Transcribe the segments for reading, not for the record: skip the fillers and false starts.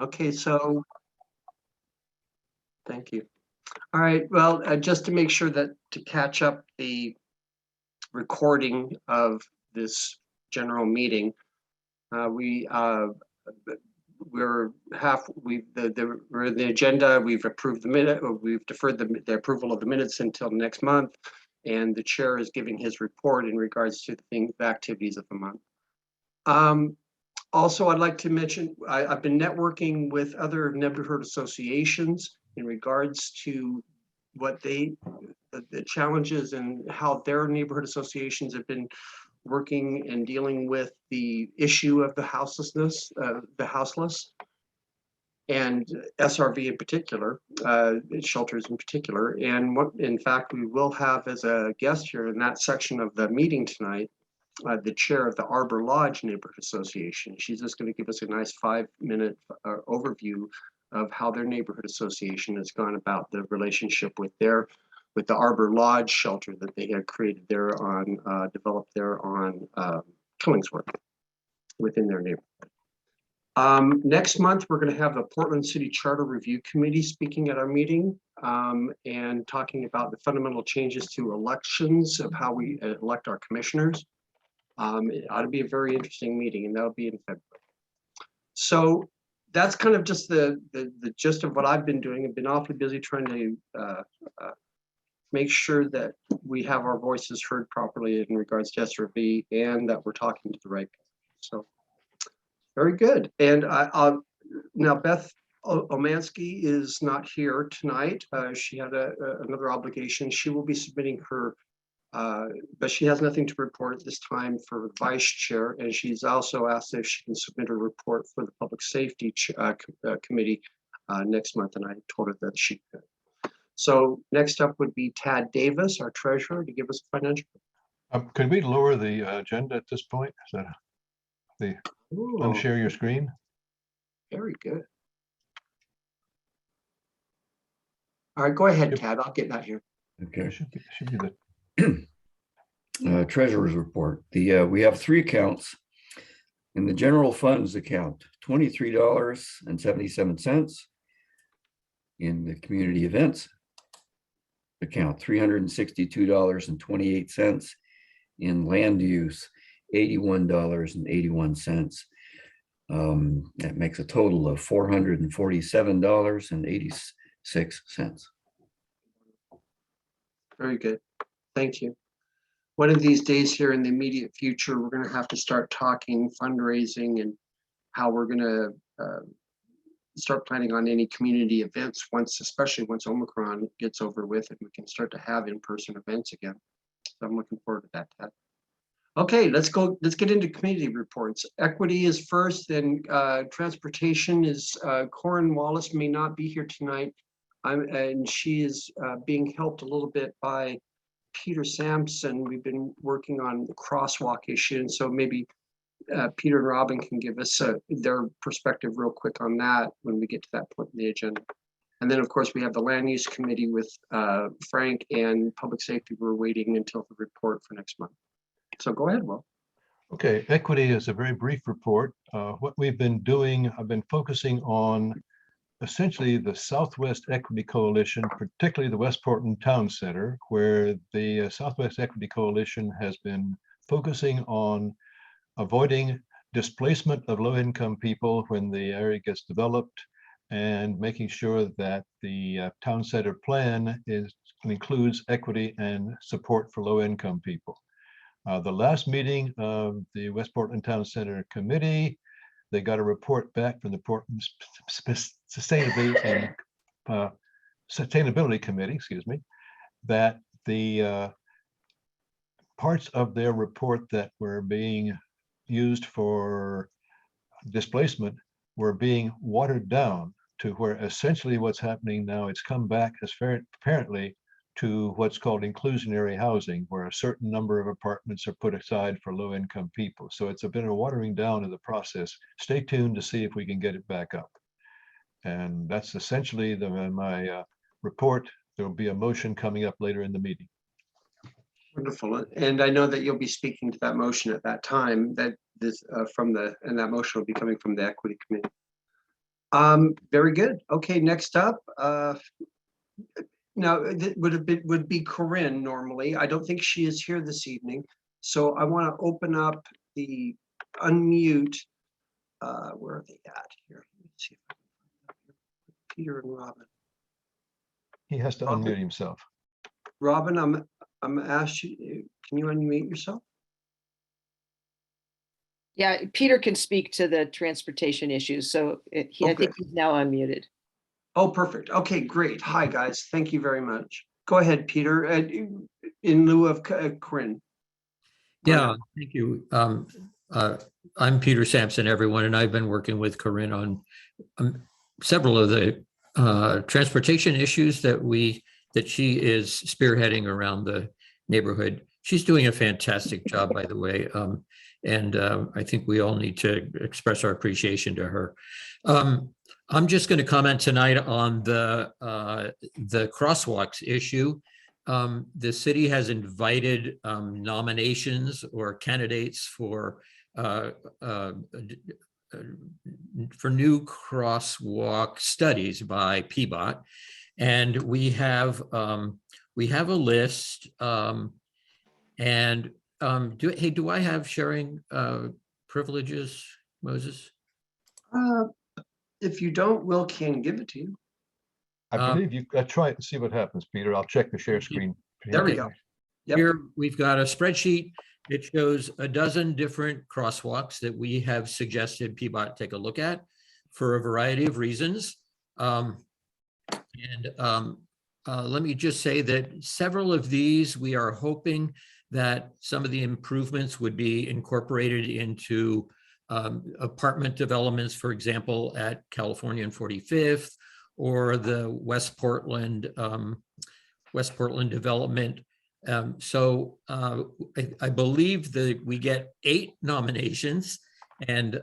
Okay, so thank you. All right, well, just to make sure that to catch up the recording of this general meeting, we're we're in the agenda. We've approved the minute. We've deferred the approval of the minutes until next month, and the chair is giving his report in regards to the activities of the month. Also, I'd like to mention I've been networking with other neighborhood associations in regards to what the challenges and how their neighborhood associations have been working and dealing with the issue of the houselessness, the houseless, and SRV in particular, shelters in particular. And what, in fact, we will have as a guest here in that section of the meeting tonight, the chair of the Arbor Lodge Neighborhood Association. She's just going to give us a nice 5-minute overview of how their neighborhood association has gone about the relationship with the Arbor Lodge shelter that they had created there on, developed there on Killingsworth within their neighborhood. Next month, we're going to have the Portland City Charter Review Committee speaking at our meeting and talking about the fundamental changes to elections of how we elect our commissioners. It ought to be a very interesting meeting, and that'll be in February. So that's kind of just the gist of what I've been doing. I've been awfully busy trying to make sure that we have our voices heard properly in regards to SRV and that we're talking to the right people. So very good. And now Beth Omansky is not here tonight. She had another obligation. She will be submitting her but she has nothing to report at this time for vice chair, and she's also asked if she can submit a report for the public safety committee next month, and I told her that she could. So next up would be Tad Davis, our treasurer, to give us a financial. Could we lower the agenda at this point? Is that unshare your screen? Very good. All right, go ahead, Tad. I'll get that here. Okay. Should be the treasurer's report. We have 3 accounts. In the general funds account, $23.77. In the community events account, $362.28. In land use, $81.81. That makes a total of $447.86. Very good. Thank you. One of these days here in the immediate future, we're going to have to start talking fundraising and how we're going to start planning on any community events especially once Omicron gets over with and we can start to have in-person events again. So I'm looking forward to that, Ted. Okay, let's get into community reports. Equity is first, then transportation is Corin Wallace may not be here tonight. And she is being helped a little bit by Peter Sampson. We've been working on the crosswalk issue, and so maybe Peter and Robin can give us their perspective real quick on that when we get to that point in the agenda. And then, of course, we have the land use committee with Frank and public safety. We're waiting until the report for next month. So go ahead, Will. Okay, equity is a very brief report. What we've been doing, I've been focusing on essentially the Southwest Equity Coalition, particularly the West Portland Town Center, where the Southwest Equity Coalition has been focusing on avoiding displacement of low-income people when the area gets developed and making sure that the town center plan includes equity and support for low-income people. The last meeting of the West Portland Town Center Committee, they got a report back from the Portland Sustainability Committee, excuse me, that the parts of their report that were being used for displacement were being watered down to where essentially what's happening now, it's come back as apparently to what's called inclusionary housing, where a certain number of apartments are put aside for low-income people. So it's been a watering down of the process. Stay tuned to see if we can get it back up. And that's essentially my report. There will be a motion coming up later in the meeting. Wonderful. And I know that you'll be speaking to that motion at that time. That this and that motion will be coming from the equity committee. Very good. Okay, next up, now it would be Corinne normally. I don't think she is here this evening. So I want to open up the unmute. Where are they at here? Let me see if I can find them here. Peter and Robin. He has to Robin? unmute himself. Robin, I'm asked you, can you unmute yourself? Yeah, Peter can speak to the transportation issues, so I think good. he's now unmuted. Oh, perfect. Okay, great. Hi, guys. Thank you very much. Go ahead, Peter, in lieu of Corinne. Yeah, thank you. I'm Peter Sampson, everyone, and I've been working with Corinne on several of the transportation issues that she is spearheading around the neighborhood. She's doing a fantastic job, by the way, and I think we all need to express our appreciation to her. I'm just going to comment tonight on the crosswalks issue. The city has invited nominations or candidates for new crosswalk studies by PBOT, and we have a list. Do I have sharing privileges, Moses? If you don't, Will can give it to you. I believe you try it and see what happens, Peter. I'll check the share screen. There we go. Yep. Here we've got a spreadsheet. It shows a dozen different crosswalks that we have suggested PBOT take a look at for a variety of reasons. Let me just say that several of these, we are hoping that some of the improvements would be incorporated into apartment developments, for example, at California and 45th, or the West Portland development. I believe that we get 8 nominations, and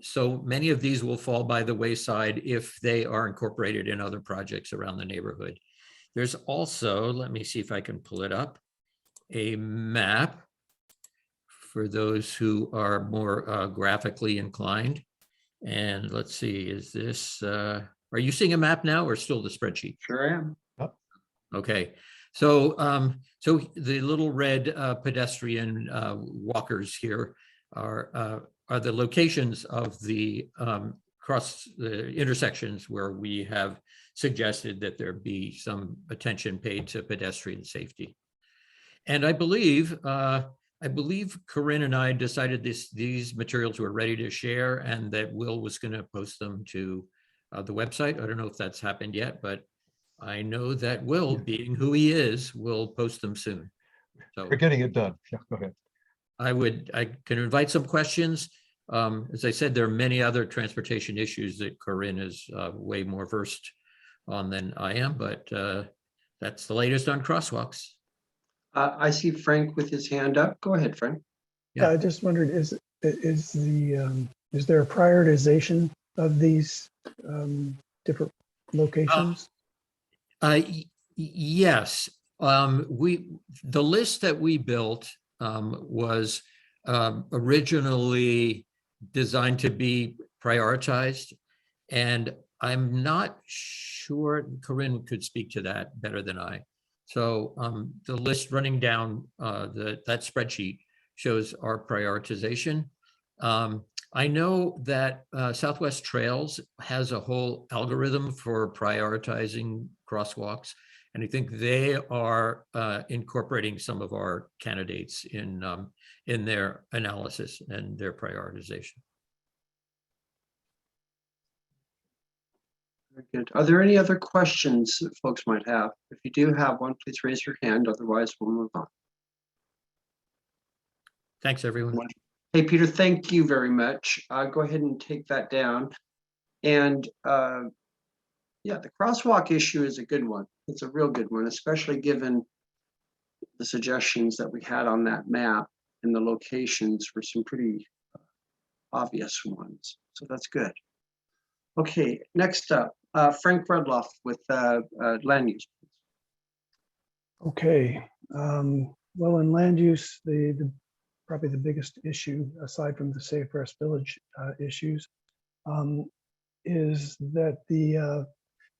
so many of these will fall by the wayside if they are incorporated in other projects around the neighborhood. There's also, let me see if I can pull it up, a map for those who are more graphically inclined. And let's see, is this, are you seeing a map now or still the spreadsheet? Sure am. Okay, so the little red pedestrian walkers here are the locations of the intersections where we have suggested that there be some attention paid to pedestrian safety. And I believe Corinne and I decided these materials were ready to share, and that Will was going to post them to the website. I don't know if that's happened yet, but I know that Will, being who he is, will post them soon. So We're getting it done. Yeah, go ahead. I can invite some questions. As I said, there are many other transportation issues that Corinne is way more versed on than I am, but that's the latest on crosswalks. I see Frank with his hand up. Go ahead, Frank. Yeah, I just wondered, is there a prioritization of these different locations? Yes. The list that we built was originally designed to be prioritized, and I'm not sure Corinne could speak to that better than I. So the list running down that spreadsheet shows our prioritization. I know that Southwest Trails has a whole algorithm for prioritizing crosswalks, and I think they are incorporating some of our candidates in their analysis and their prioritization. Very good. Are there any other questions that folks might have? If you do have one, please raise your hand. Otherwise, we'll move on. Thanks, everyone. Hey, Peter, thank you very much. Go ahead and take that down. And yeah, the crosswalk issue is a good one. It's a real good one, especially given the suggestions that we had on that map, and the locations were some pretty obvious ones. So that's good. Okay, next up, Frank Redloff with land use. Okay, well, in land use, probably the biggest issue, aside from the Safe Rest Village issues, is that the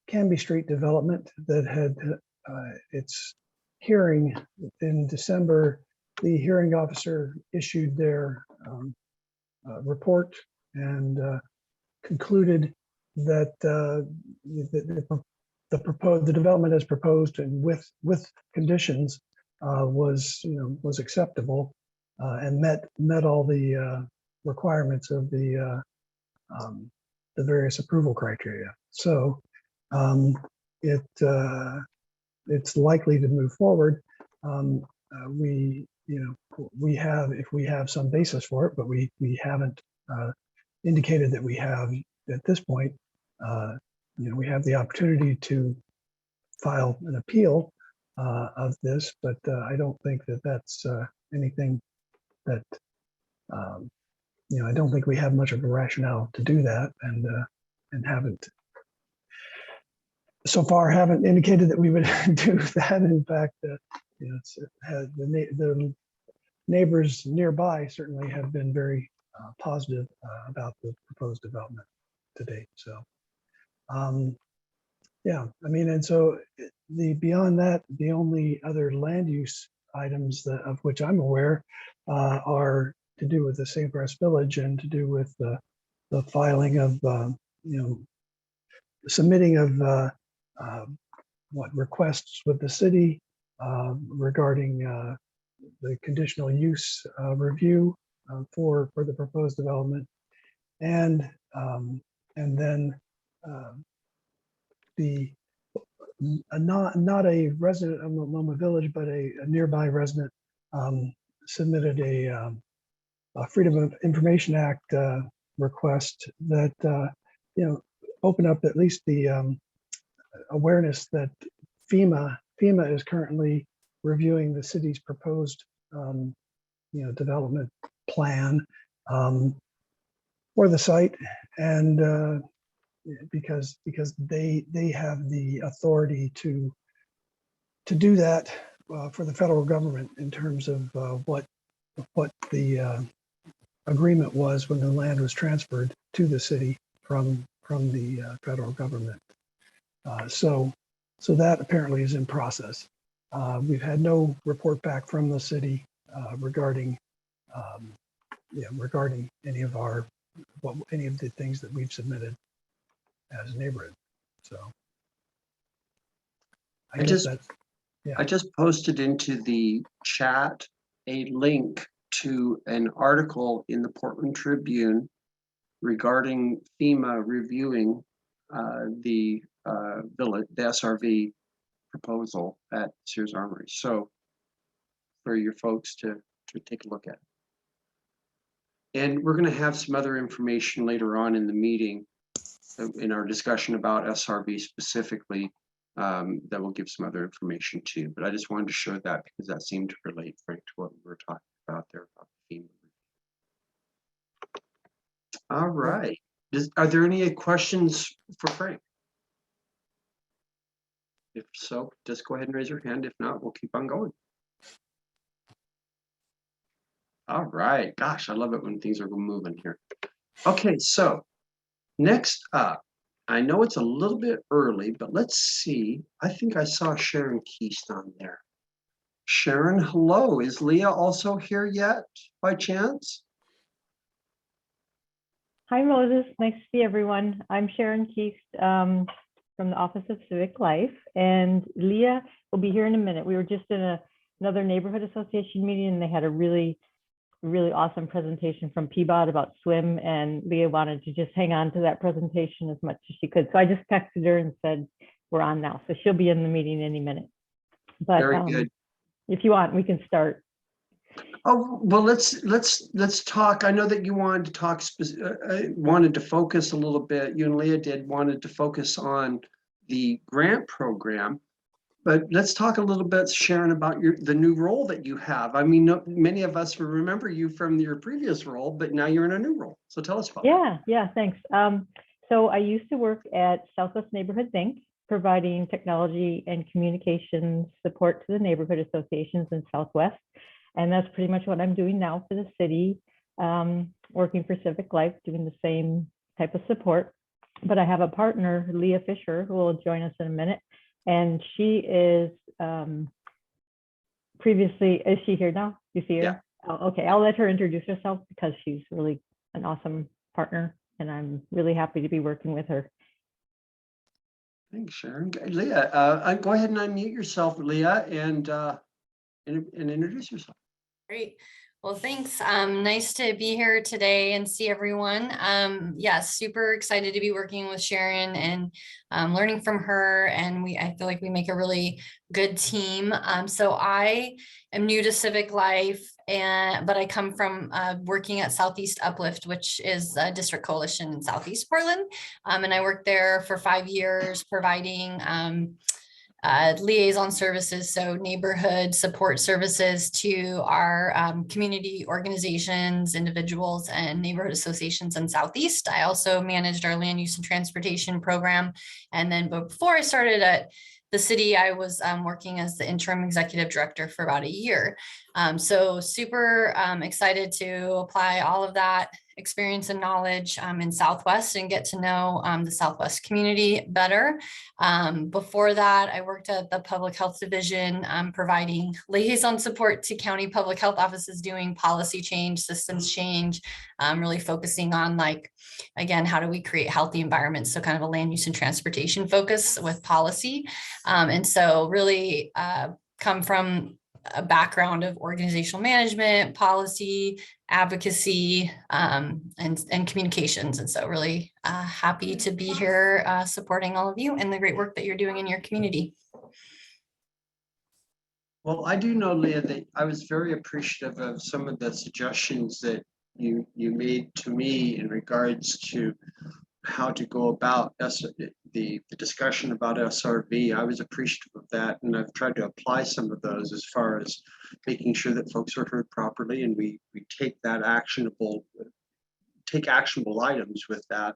Canby Street development that had its hearing in December, the hearing officer issued their report and concluded that the development as proposed and with conditions was acceptable and met all the requirements of the various approval criteria. So it's likely to move forward. We have, if we have some basis for it, but we haven't indicated that we have at this point. We have the opportunity to file an appeal of this, but I don't think that that's anything that I don't think we have much of a rationale to do that, and haven't so far haven't indicated that we would do that. In fact, the neighbors nearby certainly have been very positive about the proposed development to date. So, yeah, I mean, and so beyond that, the only other land use items of which I'm aware are to do with the Sagebrush Village and to do with the filing of, submitting of requests with the city regarding the conditional use review for the proposed development, and then not a resident of Loma Village, but a nearby resident submitted a Freedom of Information Act request that open up at least the awareness that FEMA is currently reviewing the city's proposed development plan for the site, and because they have the authority to do that for the federal government in terms of what the agreement was when the land was transferred to the city from the federal government. So that apparently is in process. We've had no report back from the city regarding any of the things that we've submitted as a neighborhood. So I just posted into the chat a link to an article in the Portland Tribune regarding FEMA reviewing the village, the SRV proposal at Sears Armory. So for your folks to take a look at. And we're going to have some other information later on in the meeting in our discussion about SRV specifically that will give some other information too. But I just wanted to show that because that seemed to relate, Frank, to what we were talking about there about FEMA. All right. Are there any questions for Frank? If so, just go ahead and raise your hand. If not, we'll keep on going. All right. Gosh, I love it when things are moving here. Okay, so next up, I know it's a little bit early, but let's see. I think I saw Sharon Keast on there. Sharon, hello. Is Leah also here yet by chance? Hi, Moses. Nice to see everyone. I'm Sharon Keast from the Office of Civic Life, and Leah will be here in a minute. We were just in another neighborhood association meeting, and they had a really awesome presentation from Peabody about swim, and Leah wanted to just hang on to that presentation as much as she could. So I just texted her and said, we're on now. So she'll be in the meeting any minute. But very good. If you want, we can start. Oh, well, let's talk. I know that you wanted to talk, wanted to focus a little bit. You and Leah wanted to focus on the grant program, but let's talk a little bit, Sharon, about the new role that you have. I mean, many of us remember you from your previous role, but now you're in a new role. So tell us about that. Yeah, thanks. So I used to work at Southwest Neighborhood Think, providing technology and communications support to the neighborhood associations in Southwest. And that's pretty much what I'm doing now for the city, working for Civic Life, doing the same type of support. but I have a partner, Leah Fisher, who will join us in a minute. And she is previously, is she here now? You see her? Yeah. Oh, okay, I'll let her introduce herself because she's really an awesome partner and I'm really happy to be working with her. Thanks, Sharon. Leah, go ahead and unmute yourself, Leah, and introduce yourself. Great. Well, thanks. Nice to be here today and see everyone. Yes, super excited to be working with Sharon and learning from her. And I feel like we make a really good team. So I am new to Civic Life, but I come from working at Southeast Uplift, which is a district coalition in Southeast Portland. And I worked there for 5 years, providing liaison services, so neighborhood support services to our community organizations, individuals, and neighborhood associations in Southeast. I also managed our land use and transportation program. And then before I started at the city, I was working as the interim executive director for about a year. So super excited to apply all of that experience and knowledge in Southwest and get to know the Southwest community better. Before that, I worked at the Public Health Division, providing liaison support to county public health offices, doing policy change, systems change, really focusing on, like, again, how do we create healthy environments? So kind of a land use and transportation focus with policy. And so really come from a background of organizational management, policy, advocacy, and communications. And so really happy to be here supporting all of you and the great work that you're doing in your community. Well, I do know, Leah, that I was very appreciative of some of the suggestions that you made to me in regards to how to go about the discussion about SRV. I was appreciative of that, and I've tried to apply some of those as far as making sure that folks are heard properly, and we take actionable items with that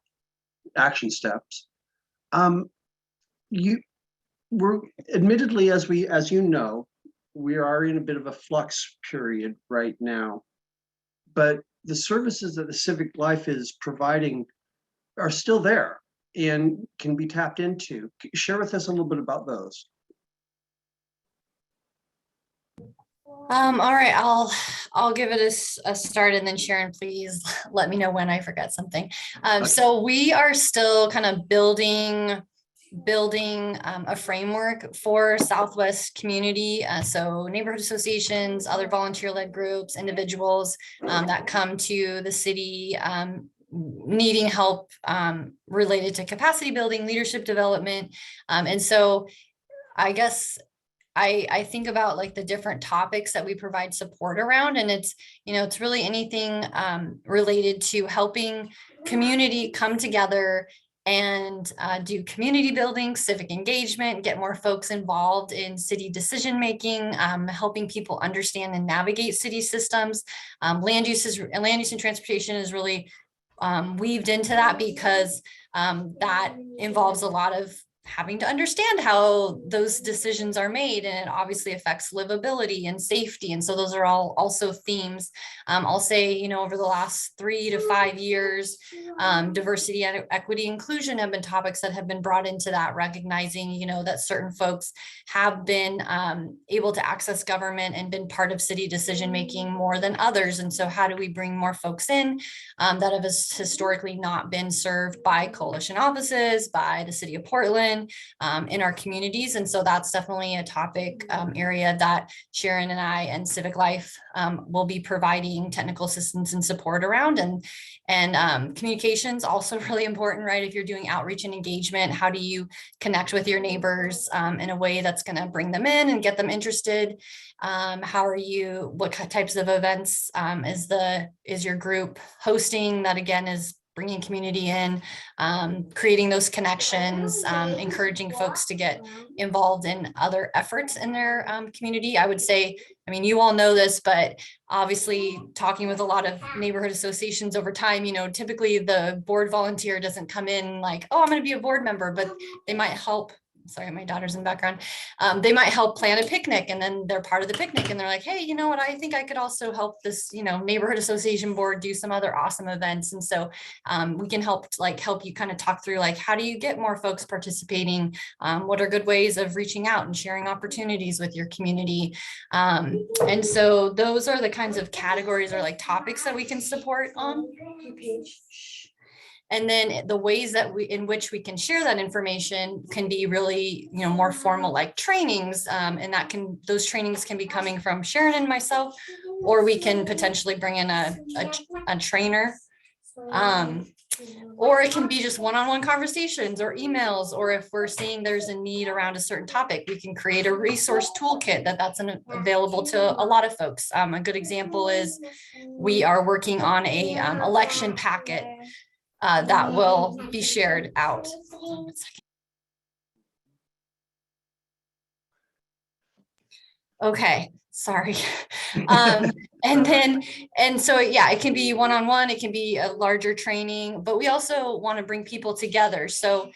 action steps. We're admittedly, as you know, we are in a bit of a flux period right now, but the services that the Civic Life is providing are still there and can be tapped into. Share with us a little bit about those. All right, I'll give it a start, and then Sharon, please let me know when I forget something. So we are still kind of building a framework for Southwest community. So neighborhood associations, other volunteer-led groups, individuals that come to the city needing help related to capacity building, leadership development. And so I guess I think about, like, the different topics that we provide support around, and it's really anything related to helping community come together and do community building, civic engagement, get more folks involved in city decision making, helping people understand and navigate city systems. Land use and transportation is really weaved into that, because that involves a lot of having to understand how those decisions are made, and it obviously affects livability and safety. And so those are all also themes. I'll say, over the last 3 to 5 years, diversity, equity, inclusion have been topics that have been brought into that, recognizing, that certain folks have been able to access government and been part of city decision making more than others. And so how do we bring more folks in that have historically not been served by coalition offices, by the city of Portland, in our communities? And so that's definitely a topic area that Sharon and I and Civic Life will be providing technical assistance and support around. And communications also really important, right? If you're doing outreach and engagement, how do you connect with your neighbors in a way that's going to bring them in and get them interested? What types of events is your group hosting that, again, is bringing community in, creating those connections, encouraging folks to get involved in other efforts in their community. I would say, you all know this, but obviously talking with a lot of neighborhood associations over time, typically the board volunteer doesn't come in like, oh, I'm going to be a board member, but they might help sorry, my daughter's in the background. They might help plan a picnic, and then they're part of the picnic, and they're like, hey, you know what, I think I could also help this, neighborhood association board do some other awesome events. And so we can help you kind of talk through, like, how do you get more folks participating? What are good ways of reaching out and sharing opportunities with your community? And so those are the kinds of categories or like topics that we can support on. And then the ways that in which we can share that information can be really, more formal, like trainings. And those trainings can be coming from Sharon and myself, or we can potentially bring in a trainer. Or it can be just one-on-one conversations or emails, or if we're seeing there's a need around a certain topic, we can create a resource toolkit that's available to a lot of folks. A good example is we are working on a election packet that will be shared out. Okay, sorry. And so, yeah, it can be one-on-one, it can be a larger training, but we also want to bring people together. So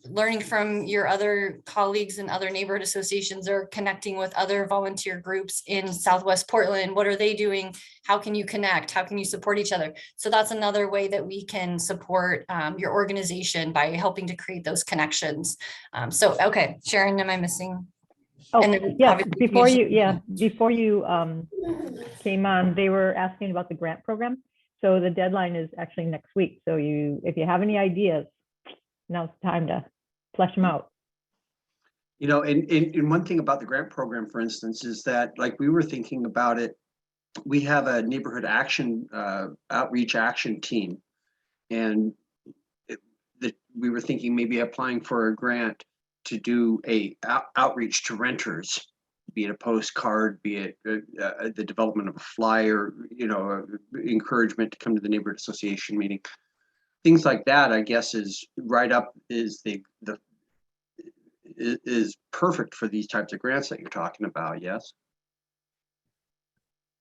learning from your other colleagues and other neighborhood associations, or connecting with other volunteer groups in Southwest Portland. What are they doing? How can you connect? How can you support each other? So that's another way that we can support your organization, by helping to create those connections. Okay, Sharon, am I missing? Oh, And then yeah, obviously before you came on, they were asking about the grant program. So the deadline is actually next week. So if you have any ideas, now's the time to flesh them out. And one thing about the grant program, for instance, is that, like, we were thinking about it, we have a neighborhood action, outreach action team. And we were thinking maybe applying for a grant to do a outreach to renters, be it a postcard, be it the development of a flyer, encouragement to come to the neighborhood association meeting. Things like that, I guess, is perfect for these types of grants that you're talking about. Yes.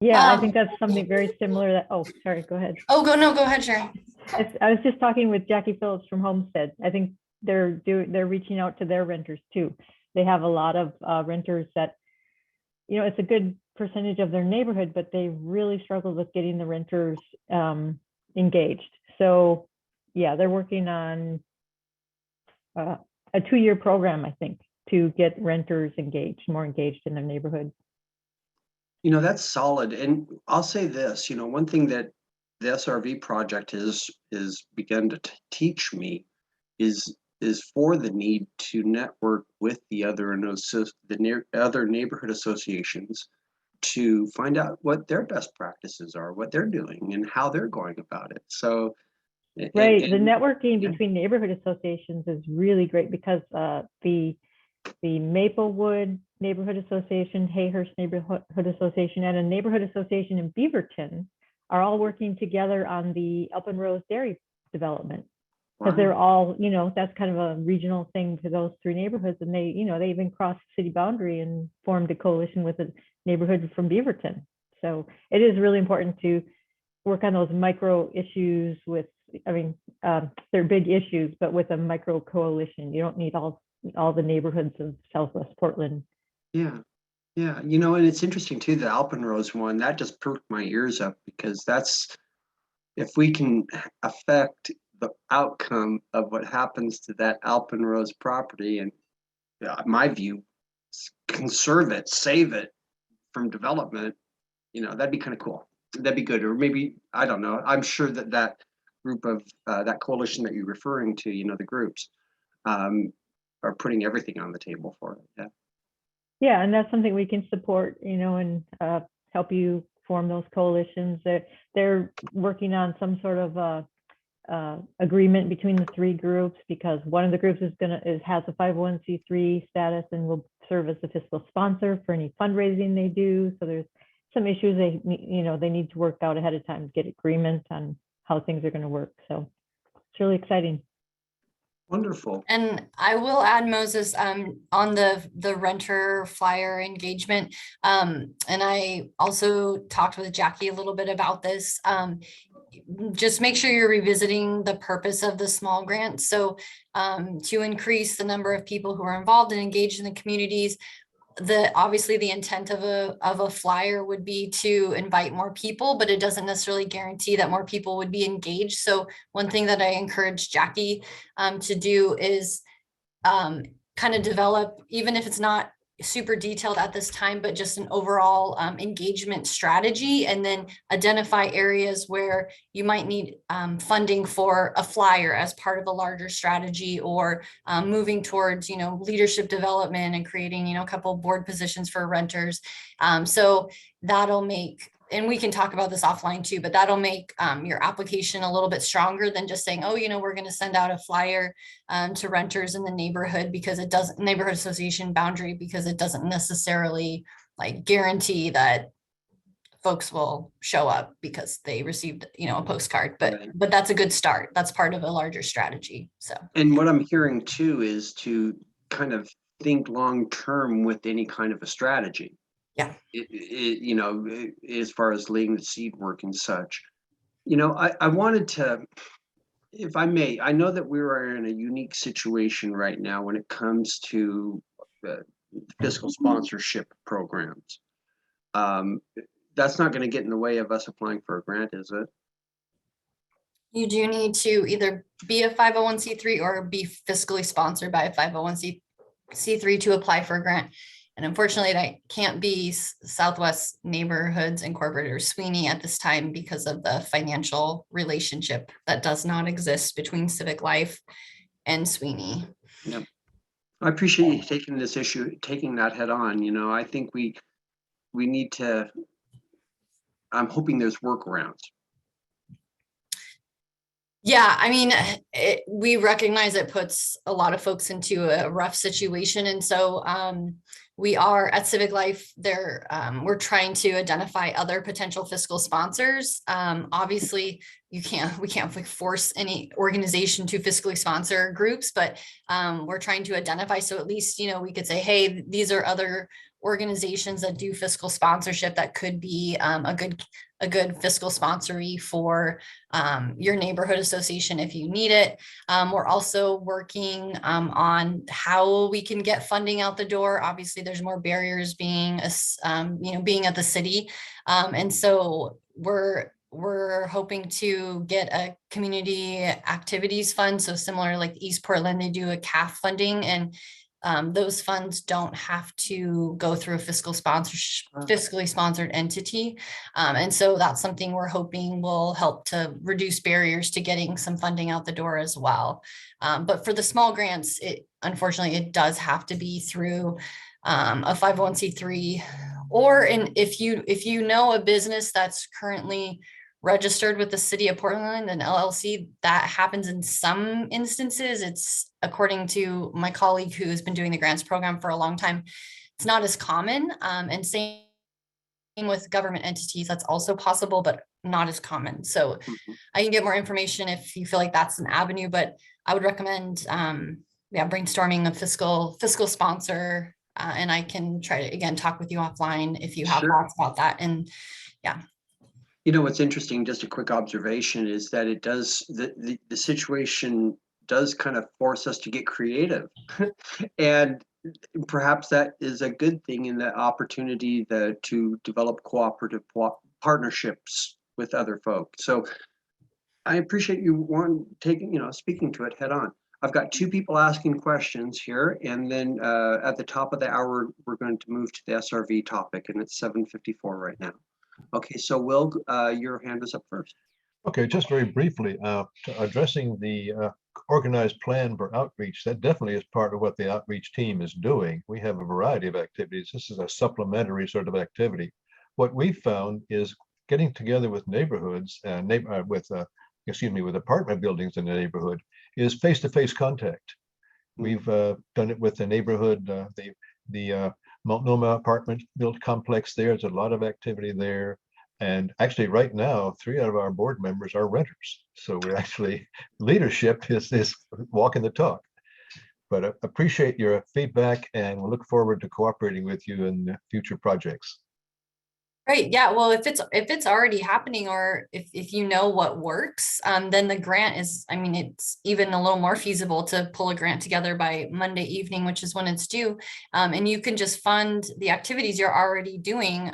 Yeah, I think that's something very similar. Oh, sorry, go ahead. Go ahead, Sharon. I was just talking with Jackie Phillips from Homestead. I think they're reaching out to their renters too. They have a lot of renters that, it's a good percentage of their neighborhood, but they really struggle with getting the renters engaged. So yeah, they're working on a 2-year program, I think, to get renters more engaged in their neighborhood. That's solid. And I'll say this, one thing that the SRV project has begun to teach me is for the need to network with the other neighborhood associations to find out what their best practices are, what they're doing, and how they're going about it. So, right, the networking between neighborhood associations is really great, because the Maplewood Neighborhood Association, Hayhurst Neighborhood Association, and a neighborhood association in Beaverton are all working together on the Alpenrose Dairy development. Because they're all, that's kind of a regional thing to those 3 neighborhoods. And they, they even crossed city boundary and formed a coalition with a neighborhood from Beaverton. So it is really important to work on those micro issues they're big issues, but with a micro coalition. You don't need all the neighborhoods of Southwest Portland. Yeah. And it's interesting too, the Alpenrose one, that just perked my ears up, because if we can affect the outcome of what happens to that Alpenrose property, and my view, conserve it, save it from development, that'd be kind of cool. That'd be good. Or maybe, I don't know, I'm sure that group of that coalition that you're referring to, the groups are putting everything on the table for it. Yeah, and that's something we can support, and help you form those coalitions. They're working on some sort of agreement between the 3 groups, because one of the groups has a 501c3 status and will serve as the fiscal sponsor for any fundraising they do. So there's some issues they need to work out ahead of time to get agreement on how things are going to work. So it's really exciting. Wonderful. And I will add, Moses, on the renter flyer engagement. And I also talked with Jackie a little bit about this. just make sure you're revisiting the purpose of the small grant. So to increase the number of people who are involved and engaged in the communities, obviously the intent of a flyer would be to invite more people, but it doesn't necessarily guarantee that more people would be engaged. So one thing that I encourage Jackie to do is kind of develop, even if it's not super detailed at this time, but just an overall engagement strategy, and then identify areas where you might need funding for a flyer as part of a larger strategy, or moving towards, leadership development and creating, a couple board positions for renters. So that'll make, and we can talk about this offline too, but that'll make your application a little bit stronger than just saying, oh, we're going to send out a flyer to renters in the neighborhood, because it doesn't, neighborhood association boundary, because it doesn't necessarily like guarantee that folks will show up because they received, a postcard, but that's a good start. That's part of a larger strategy. So, And what I'm hearing too is to kind of think long-term with any kind of a strategy. Yeah. As far as laying the seed work and such. I wanted to, if I may, I know that we are in a unique situation right now when it comes to fiscal sponsorship programs. That's not going to get in the way of us applying for a grant, is it? you do need to either be a 501c3 or be fiscally sponsored by a 501c3 to apply for a grant. And unfortunately, that can't be Southwest Neighborhoods Incorporated or Sweeney at this time because of the financial relationship that does not exist between Civic Life and Sweeney. Yep. I appreciate you taking this issue, taking that head on. I think we need to, I'm hoping there's workarounds. Yeah, I mean, we recognize it puts a lot of folks into a rough situation. And so we are at Civic Life there. We're trying to identify other potential fiscal sponsors. Obviously, we can't force any organization to fiscally sponsor groups, but we're trying to identify. So at least, we could say, hey, these are other organizations that do fiscal sponsorship that could be a good fiscal sponsory for your neighborhood association if you need it. We're also working on how we can get funding out the door. Obviously, there's more barriers being at the city. And so we're hoping to get a community activities fund. So similar like East Portland, they do a CAF funding, and those funds don't have to go through a fiscally sponsored entity. And so that's something we're hoping will help to reduce barriers to getting some funding out the door as well. But for the small grants, unfortunately, it does have to be through a 501c3, or if you know a business that's currently registered with the city of Portland and LLC, that happens in some instances. It's according to my colleague who has been doing the grants program for a long time. It's not as common, and same with government entities. That's also possible, but not as common. So I can get more information if you feel like that's an avenue, but I would recommend brainstorming a fiscal sponsor, and I can try to again talk with you offline if you have thoughts about that. And yeah. What's interesting, just a quick observation, is that it does, the situation does kind of force us to get creative. And perhaps that is a good thing in the opportunity to develop cooperative partnerships with other folks. So I appreciate you speaking to it head on. I've got two people asking questions here, and then at the top of the hour, we're going to move to the SRV topic, and it's 7:54 right now. Okay, so Will, your hand is up first. Okay, just very briefly, addressing the organized plan for outreach, that definitely is part of what the outreach team is doing. We have a variety of activities. This is a supplementary sort of activity. What we found is getting together with neighborhoods, with apartment buildings in the neighborhood, is face-to-face contact. We've done it with the neighborhood, the Multnomah apartment built complex. There's a lot of activity there. And actually right now, 3 out of our board members are renters. So we're actually, leadership is walking the talk. But I appreciate your feedback, and we'll look forward to cooperating with you in future projects. Right, yeah, well, if it's already happening, or if you know what works, then the grant is, I mean, it's even a little more feasible to pull a grant together by Monday evening, which is when it's due. And you can just fund the activities you're already doing.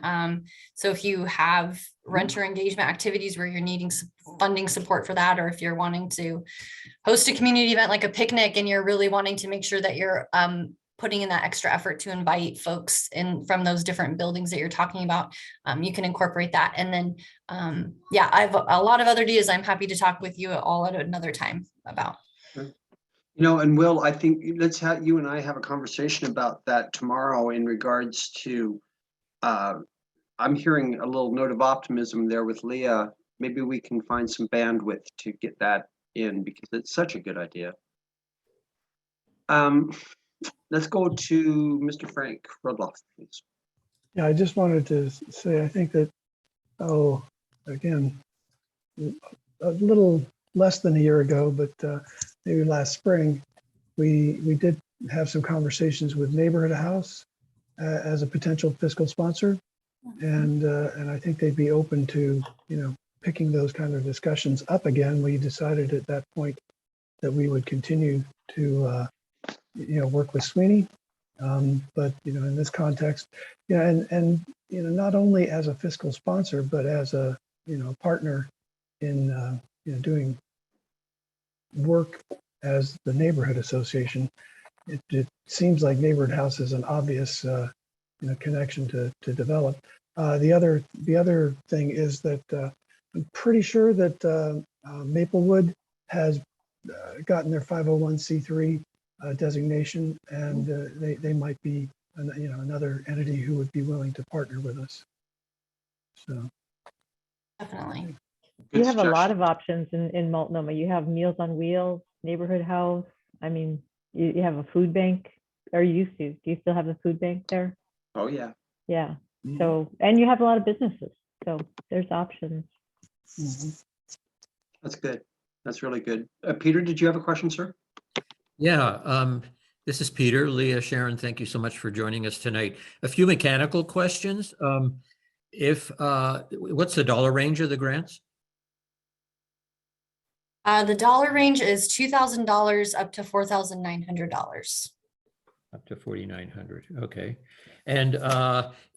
So if you have renter engagement activities where you're needing funding support for that, or if you're wanting to host a community event like a picnic and you're really wanting to make sure that you're putting in that extra effort to invite folks in from those different buildings that you're talking about, you can incorporate that. And then, yeah, I have a lot of other ideas I'm happy to talk with you all at another time about. You know, and Will, I think let's have you and I have a conversation about that tomorrow in regards to, I'm hearing a little note of optimism there with Leah. Maybe we can find some bandwidth to get that in because it's such a good idea. Let's go to Mr. Frank Rudloff, please. Yeah, I just wanted to say, I think that, again, a little less than a year ago, but maybe last spring, we did have some conversations with Neighborhood House as a potential fiscal sponsor. And I think they'd be open to, picking those kind of discussions up again. We decided at that point that we would continue to, work with Sweeney. But, in this context, and not only as a fiscal sponsor, but as a, partner in, doing work as the neighborhood association. It seems like Neighborhood House is an obvious, connection to develop. The other thing is that I'm pretty sure that Maplewood has gotten their 501c3 designation, and they might be another entity who would be willing to partner with us. So Definitely. You have a lot of options in Multnomah. You have Meals on Wheels, Neighborhood House. I mean, you have a food bank, or you used to. Do you still have a food bank there? Oh, yeah. Yeah. So, and you have a lot of businesses. So there's options. That's good. That's really good. Peter, did you have a question, sir? Yeah, this is Peter. Leah, Sharon, thank you so much for joining us tonight. A few mechanical questions. What's the dollar range of the grants? The dollar range is $2,000 up to $4,900. Up to 4,900. Okay. And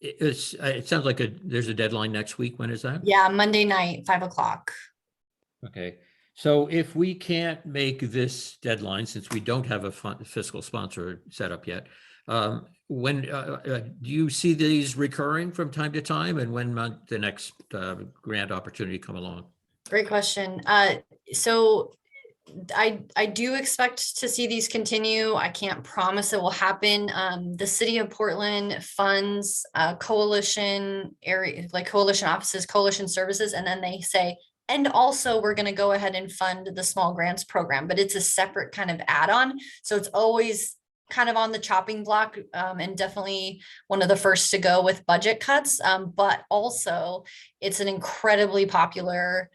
it sounds like there's a deadline next week. When is that? Yeah, Monday night, 5 o'clock. Okay. So if we can't make this deadline, since we don't have a fiscal sponsor set up yet, when do you see these recurring from time to time, and when might the next grant opportunity come along? Great question. So I do expect to see these continue. I can't promise it will happen. The city of Portland funds coalition area, like coalition offices, coalition services, and then they say, and also we're going to go ahead and fund the small grants program, but it's a separate kind of add-on. So it's always kind of on the chopping block, and definitely one of the first to go with budget cuts. But also it's an incredibly popular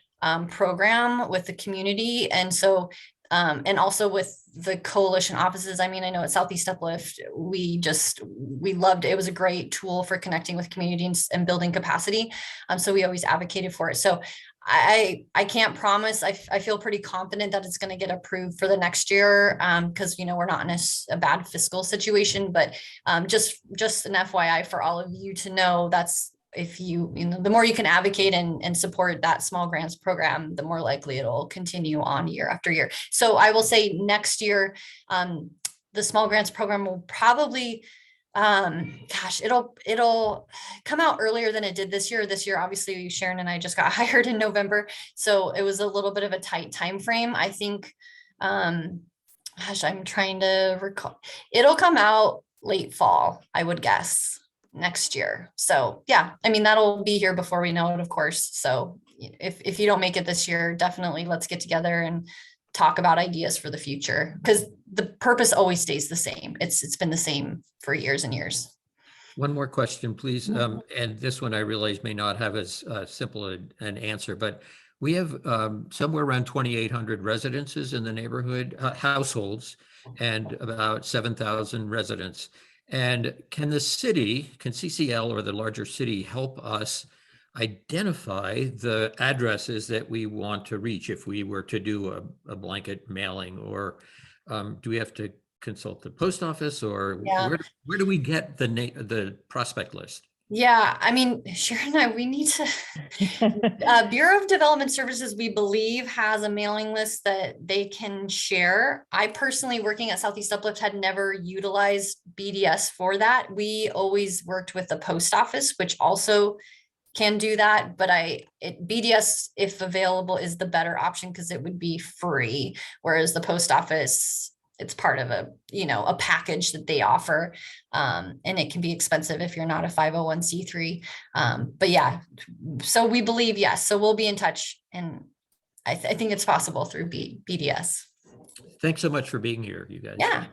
program with the community. And so, and also with the coalition offices, I mean, I know at Southeast Uplift, we loved it. It was a great tool for connecting with communities and building capacity. So we always advocated for it. So I can't promise. I feel pretty confident that it's going to get approved for the next year, because we're not in a bad fiscal situation. But just an FYI for all of you to know, that's if the more you can advocate and support that small grants program, the more likely it'll continue on year after year. So I will say next year, the small grants program will probably, it'll come out earlier than it did this year. This year, obviously, Sharon and I just got hired in November, so it was a little bit of a tight time frame. I think, I'm trying to recall. It'll come out late fall, I would guess, next year. So yeah, I mean, that'll be here before we know it, of course. So if you don't make it this year, definitely let's get together and talk about ideas for the future, because the purpose always stays the same. It's been the same for years and years. One more question, please. And this one I realize may not have as simple an answer, but we have somewhere around 2,800 residences in the neighborhood, households, and about 7,000 residents. And can CCL or the larger city help us identify the addresses that we want to reach if we were to do a blanket mailing? Or do we have to consult the post office, or Yeah. where do we get the prospect list? Yeah, I mean, Sharon and I, we need to, Bureau of Development Services, we believe, has a mailing list that they can share. I personally, working at Southeast Uplift, had never utilized BDS for that. We always worked with the post office, which also can do that, but BDS, if available, is the better option because it would be free, whereas the post office, it's part of a package that they offer, and it can be expensive if you're not a 501c3. But yeah, so we believe, yes, so we'll be in touch, and I think it's possible through BDS. Thanks so much for being here, you guys. Yeah.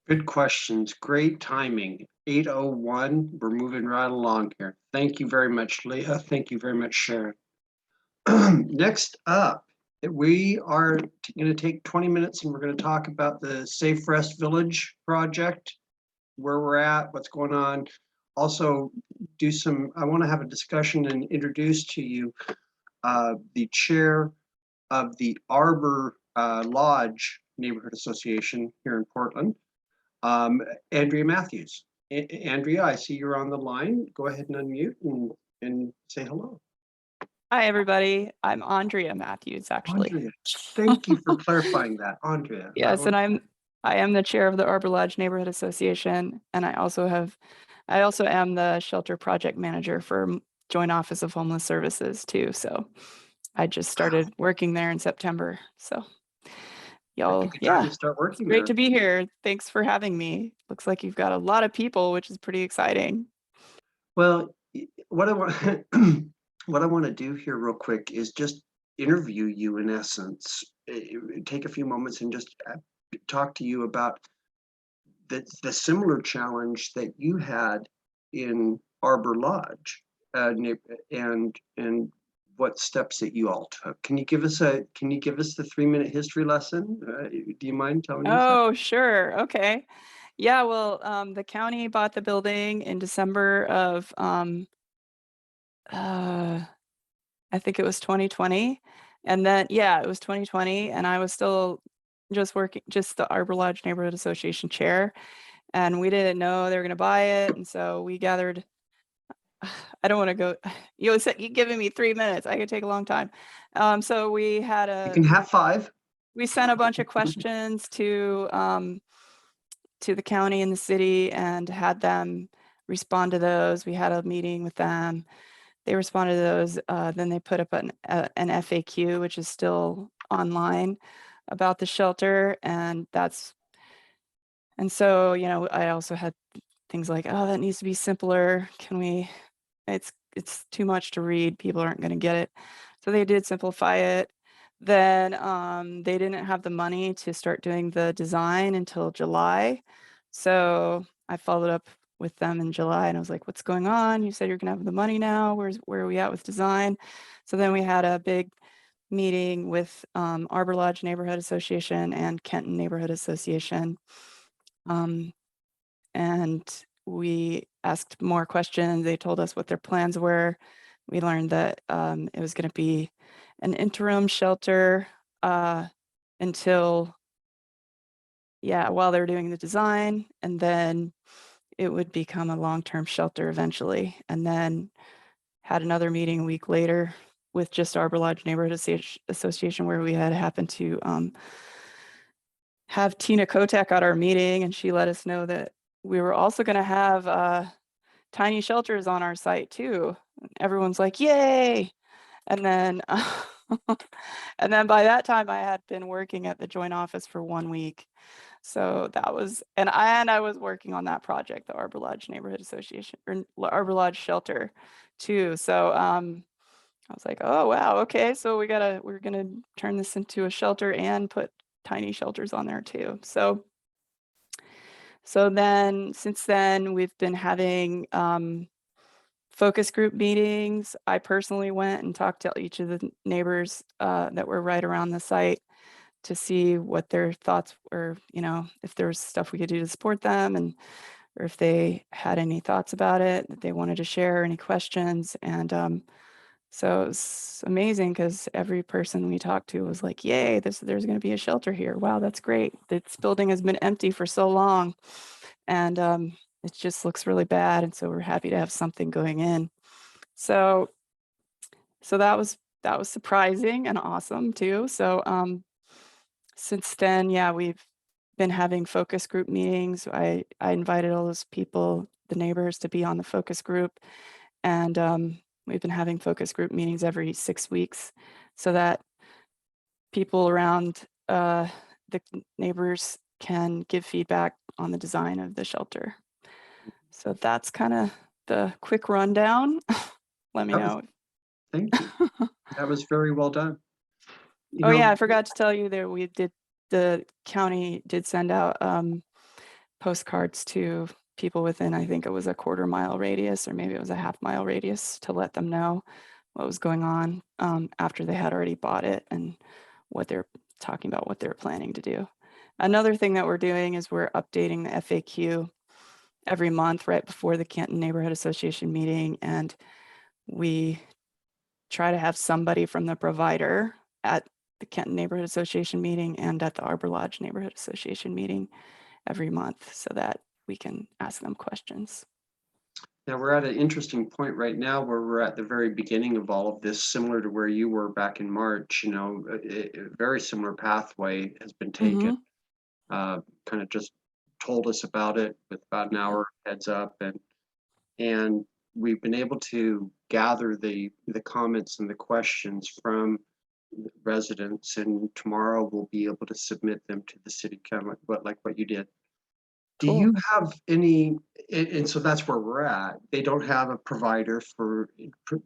Good questions. Great timing. 8:01. We're moving right along here. Thank you very much, Leah. Thank you very much, Sharon. Next up, we are going to take 20 minutes and we're going to talk about the Safe Rest Village project, where we're at, what's going on. Also, I want to have a discussion and introduce to you the chair of the Arbor Lodge Neighborhood Association here in Portland, Andrea Matthews. Andrea, I see you're on the line. Go ahead and unmute and say hello. Hi, everybody. I'm Andrea Matthews, actually. Andrea, thank you for clarifying that, Andrea. Yes, and I am the chair of the Arbor Lodge Neighborhood Association, and I also am the shelter project manager for Joint Office of Homeless Services too. So I just started working there in September. So y'all, yeah, start working great there. to be here. Thanks for having me. Looks like you've got a lot of people, which is pretty exciting. Well, what I want what I want to do here real quick is just interview you in essence. Take a few moments and just talk to you about the similar challenge that you had in Arbor Lodge, and what steps that you all took. Can you give us the 3-minute history lesson? Do you mind telling us? Oh, sure. Okay. Yeah, well, the county bought the building in December of I think it was 2020. And then, yeah, it was 2020. And I was still just the Arbor Lodge Neighborhood Association chair. And we didn't know they were going to buy it. And so we gathered, I don't want to go, you're giving me 3 minutes. I could take a long time. So we had You can have 5. We sent a bunch of questions to the county and the city and had them respond to those. We had a meeting with them. They responded to those. Then they put up an FAQ, which is still online, about the shelter. And so, I also had things like, oh, that needs to be simpler. It's too much to read. People aren't going to get it. So they did simplify it. Then they didn't have the money to start doing the design until July. So I followed up with them in July and I was like, what's going on? You said you're gonna have the money now. Where are we at with design? So then we had a big meeting with Arbor Lodge Neighborhood Association and Kenton Neighborhood Association. And we asked more questions. They told us what their plans were. We learned that it was going to be an interim shelter until, while they're doing the design, and then it would become a long-term shelter eventually. And then had another meeting a week later with just Arbor Lodge Neighborhood Association, where we had happened to have Tina Kotek at our meeting, and she let us know that we were also going to have tiny shelters on our site too. Everyone's like, yay! And then by that time I had been working at the Joint Office for 1 week. So that was, and I was working on that project, the Arbor Lodge Neighborhood Association, or Arbor Lodge Shelter too. So I was like, oh wow, okay, so we're gonna turn this into a shelter and put tiny shelters on there too. So then since then we've been having focus group meetings. I personally went and talked to each of the neighbors that were right around the site to see what their thoughts were, if there was stuff we could do to support them. And or if they had any thoughts about it that they wanted to share, any questions. And so it was amazing because every person we talked to was like, yay, there's going to be a shelter here. Wow, that's great. This building has been empty for so long. And it just looks really bad. And so we're happy to have something going in. So that was surprising and awesome too. So since then, yeah, we've been having focus group meetings. I invited all those people, the neighbors, to be on the focus group. And we've been having focus group meetings every 6 weeks so that people around the neighbors can give feedback on the design of the shelter. So that's kind of the quick rundown. Let me That was- know. Thank you. That was very well done. You Oh know, yeah, I forgot to tell you that the county did send out postcards to people within, I think it was a 1/4 mile radius, or maybe it was a 1/2 mile radius, to let them know what was going on after they had already bought it and what they're talking about, what they're planning to do. Another thing that we're doing is we're updating the FAQ every month right before the Canton Neighborhood Association meeting, and we try to have somebody from the provider at the Canton Neighborhood Association meeting and at the Arbor Lodge Neighborhood Association meeting every month so that we can ask them questions. now we're at an interesting point right now where we're at the very beginning of all of this, similar to where you were back in March. You know, a very similar pathway has been taken. Kind of just told us about it with about an hour heads up, and we've been able to gather the comments and the questions from residents, and tomorrow we'll be able to submit them to the city, kind of like what you did. Do Cool. you have any, and so that's where we're at. They don't have a provider for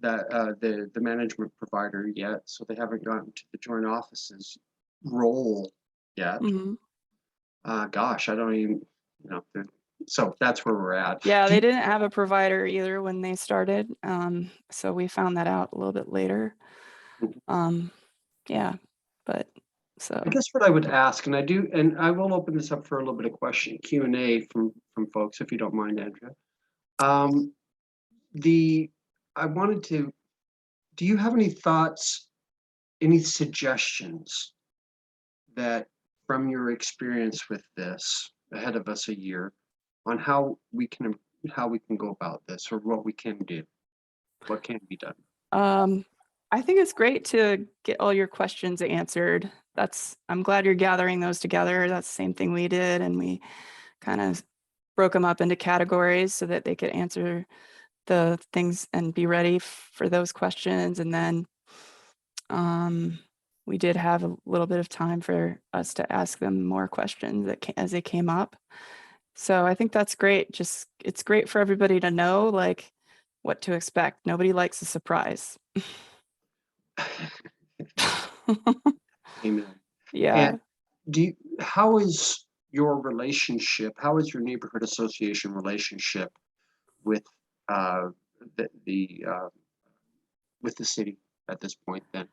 that, the management provider yet, so they haven't gotten to the joint offices role yet. Mhm. Gosh, I don't even, so that's where we're at. Yeah, Do they you- didn't have a provider either when they started. So we found that out a little bit later. Mhm. Yeah, but so. I guess what I would ask, and I will open this up for a little bit of Q&A from folks, if you don't mind, Andrea. I wanted to, do you have any thoughts, any suggestions that from your experience with this ahead of us a year on how we can go about this, or what we can do, what can be done? I think it's great to get all your questions answered. I'm glad you're gathering those together. That's the same thing we did. And we kind of broke them up into categories so that they could answer the things and be ready for those questions. And then we did have a little bit of time for us to ask them more questions as they came up. So I think that's great. It's great for everybody to know like what to expect. Nobody likes a surprise. Amen. Yeah. And how is your neighborhood association relationship with with the city at this point then?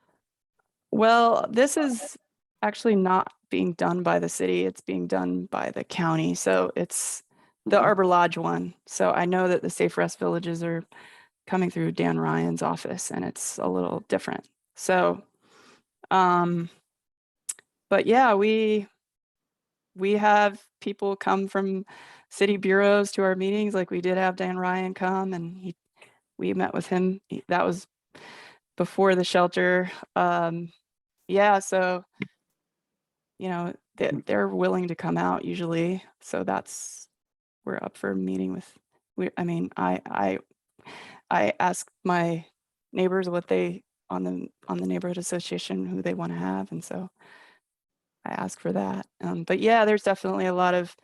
Well, this is actually not being done by the city. It's being done by the county. So it's the Mhm. Arbor Lodge one. So I know that the Safe Rest Villages are coming through Dan Ryan's office and it's a little different. So, but yeah, we have people come from city bureaus to our meetings. Like we did have Dan Ryan come and we met with him. That was before the shelter. Yeah, so they're willing to come out usually. So we're up for meeting with. I ask my neighbors what they on the neighborhood association who they want to have, and so I ask for that. But yeah, there's definitely a lot of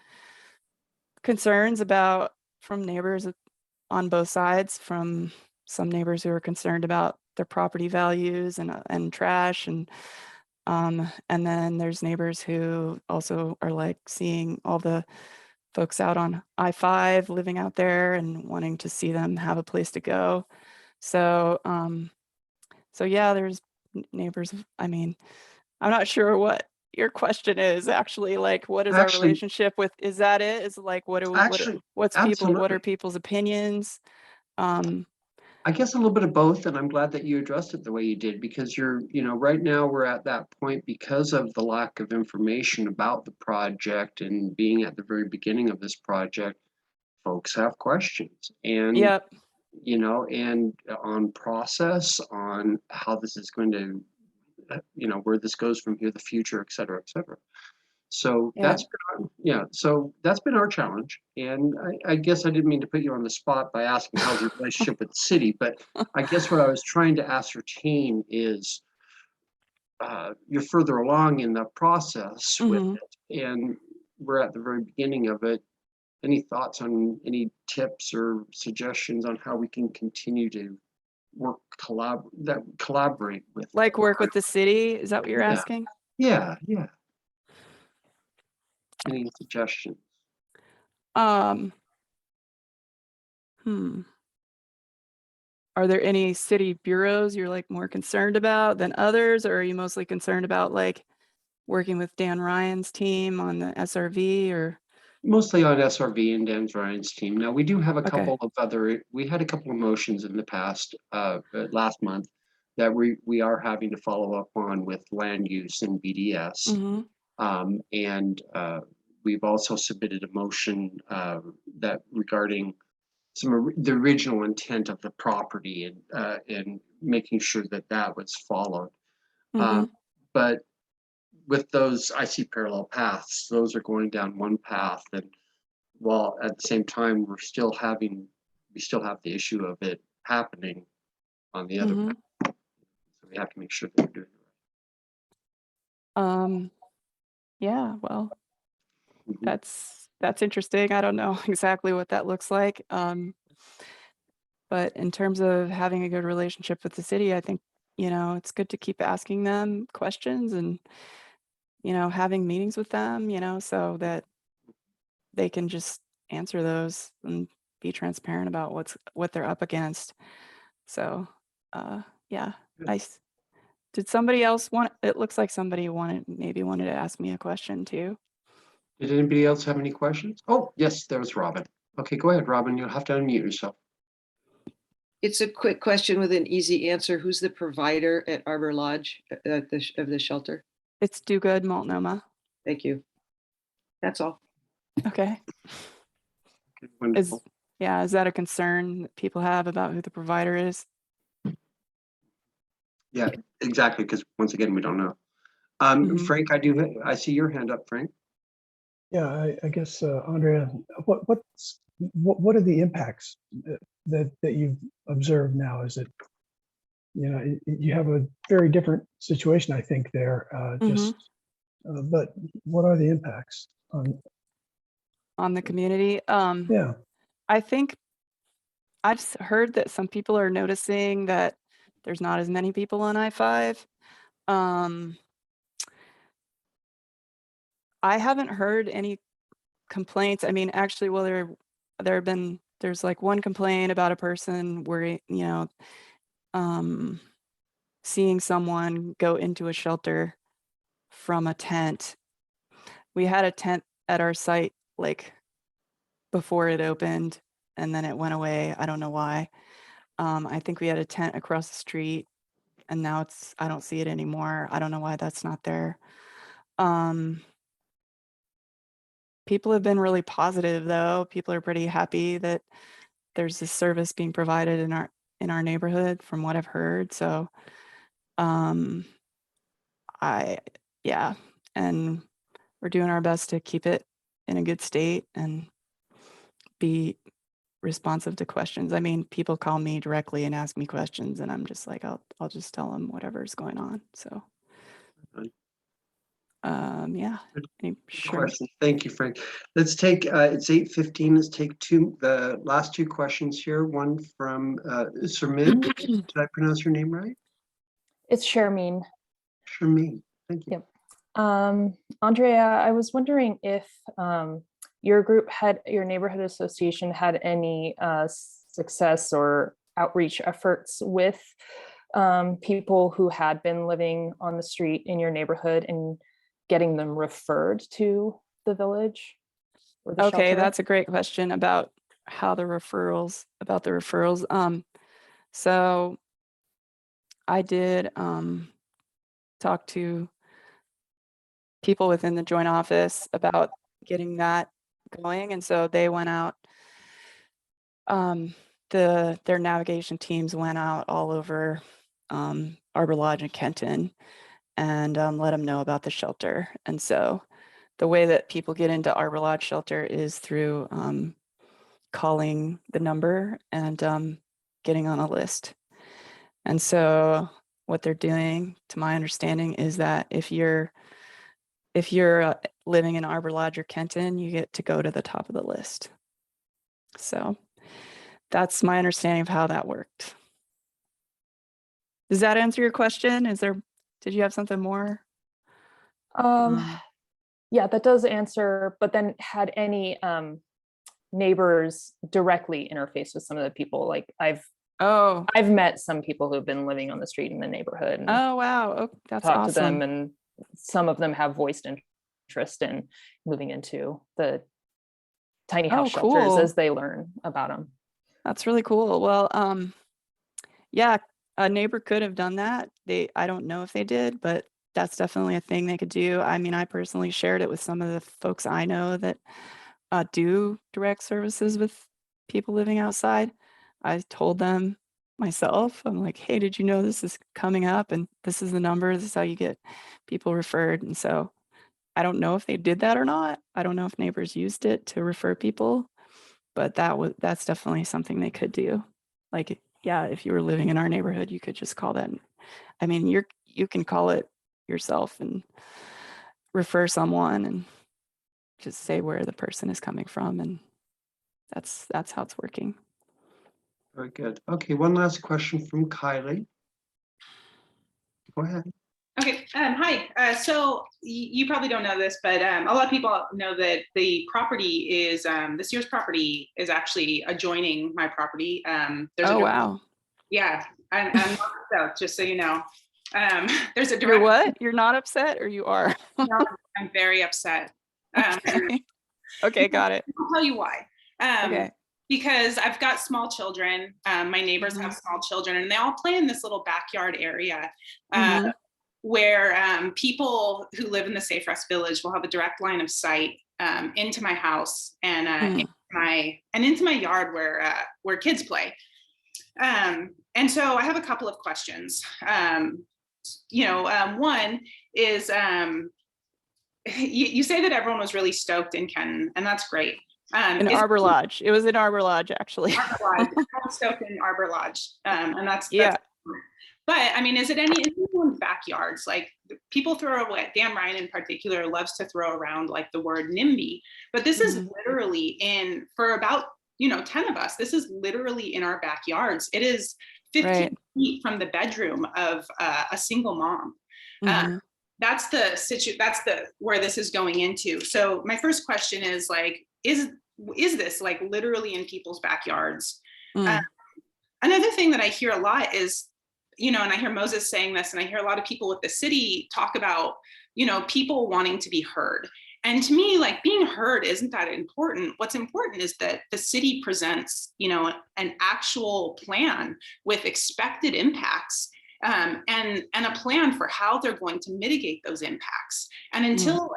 concerns from neighbors on both sides. From some neighbors who are concerned about their property values and trash, and then there's neighbors who also are like seeing all the folks out on I-5 living out there and wanting to see them have a place to go. So, so yeah, there's neighbors. I mean, I'm not sure what your question is actually like, what is our Actually- relationship with, is that it? Is like, what do we, Actually, what are absolutely. people's opinions? I guess a little bit of both, and I'm glad that you addressed it the way you did, because right now we're at that point because of the lack of information about the project and being at the very beginning of this project, folks have questions. And Yep. and on process, on how this is going to, where this goes from here, the future, et cetera, et cetera. So Yeah. so that's been our challenge. And I guess I didn't mean to put you on the spot by asking how's your relationship with the city, but I guess what I was trying to ascertain is you're further along in the process with Mhm. it, and we're at the very beginning of it. Any thoughts on any tips or suggestions on how we can continue to collaborate with? Like work with the city? Is that what you're Yeah. asking? Yeah. Any suggestions? Um, Are there any city bureaus you're like more concerned about than others, or are you mostly concerned about like working with Dan Ryan's team on the SRV or? Mostly on SRV and Dan Ryan's team. Now, we do have a Okay. couple of we had a couple of motions in the past, last month that we are having to follow up on with land use and BDS. Mhm. And we've also submitted a motion that regarding the original intent of the property and making sure that was followed. Mhm. But with those, I see parallel paths. Those are going down one path, and while at the same time we still have the issue of it happening on the other Mhm. path. So we have to make sure that we're doing it Yeah, well, right. Mhm. that's interesting. I don't know exactly what that looks like. But in terms of having a good relationship with the city, I think, it's good to keep asking them questions and, having meetings with them, so that they can just answer those and be transparent about what they're up against. So, yeah, Good. nice. Did somebody else it looks like somebody wanted to ask me a question too. Did anybody else have any questions? Oh, yes, there was Robin. Okay, go ahead, Robin. You'll have to unmute yourself. It's a quick question with an easy answer. Who's the provider at Arbor Lodge of the shelter? It's Do Good Multnomah. Thank you. That's all. Okay. Okay, wonderful. Is that a concern that people have about who the provider is? Yeah, exactly, because once again, we don't know. Mhm. Frank, I see your hand up, Frank. Yeah, I guess, Andrea, what are the impacts that you've observed now? Is it, you have a very different situation, I think, there, but what are the impacts On the community? yeah, I think I've heard that some people are noticing that there's not as many people on I-5. I haven't heard any complaints. I mean, actually, well, there's like one complaint about a person where, seeing someone go into a shelter from a tent. We had a tent at our site like before it opened, and then it went away. I don't know why. I think we had a tent across the street, and now I don't see it anymore. I don't know why that's not there. People have been really positive though. People are pretty happy that there's this service being provided in our neighborhood from what I've heard. So, yeah, and we're doing our best to keep it in a good state and be responsive to questions. I mean, people call me directly and ask me questions, and I'm just like, I'll just tell them whatever's going on. So, Right. yeah. Good Sure. question. Thank you, Frank. Let's take, it's 8:15. Let's take the last two questions here. One from Sermin. Did I pronounce your name right? It's Shermeen. Shermin. Thank you. Yep. Andrea, I was wondering if your neighborhood association had any success or outreach efforts with people who had been living on the street in your neighborhood and getting them referred to the village or the Okay, shelter? that's a great question about how the referrals, about the referrals. So I did talk to people within the joint office about getting that going, and so they went out. Their navigation teams went out all over Arbor Lodge and Kenton and let them know about the shelter. And so the way that people get into Arbor Lodge shelter is through calling the number and getting on a list. And so what they're doing, to my understanding, is that if you're living in Arbor Lodge or Kenton, you get to go to the top of the list. So that's my understanding of how that worked. Does that answer your question? Did you have something more? Yeah, that does answer, but then had any neighbors directly interface with some of the people? Like I've met some people who've been living on the street in the neighborhood and Oh, wow. Oh, that's talked awesome. to them, and some of them have voiced interest in moving into the tiny house shelters cool. as they learn about them. That's really cool. Well, yeah, a neighbor could have done that. I don't know if they did, but that's definitely a thing they could do. I mean, I personally shared it with some of the folks I know that do direct services with people living outside. I told them myself, I'm like, hey, did you know this is coming up? And this is the number. This is how you get people referred. And so I don't know if they did that or not. I don't know if neighbors used it to refer people, but that's definitely something they could do. Like, yeah, if you were living in our neighborhood, you could just call that. I mean, you can call it yourself and refer someone and just say where the person is coming from, and that's how it's working. Very good. Okay, one last question from Kylie. Go ahead. Okay, hi. So you probably don't know this, but a lot of people know that the property is, this year's property is actually adjoining my property. Wow. Yeah, I'm not upset, just so you know. There's a direct. You're what? You're not upset, or you are? No, I'm very upset. Okay, got it. I'll tell you why. Okay. Because I've got small children. My neighbors have small children, and they all play in this little backyard area. Where people who live in the Safe Rest Village will have a direct line of sight into my house and into my yard where kids play. And so I have a couple of questions. One is you say that everyone was really stoked in Kenton, and that's great. In Arbor Lodge. It was in Arbor Lodge, actually. Arbor Lodge. I'm stoked in Arbor Lodge, and that's yeah. But I mean, is it anyone's backyards? Like people throw away, Dan Ryan in particular loves to throw around like the word NIMBY, but this is literally for about 10 of us, this is literally in our backyards. It is 15 feet from the bedroom of a single mom. That's where this is going into. So my first question is like, is this like literally in people's backyards? Another thing that I hear a lot is, and I hear Moses saying this, and I hear a lot of people with the city talk about, people wanting to be heard. And to me, like being heard isn't that important. What's important is that the city presents, an actual plan with expected impacts and a plan for how they're going to mitigate those impacts. And until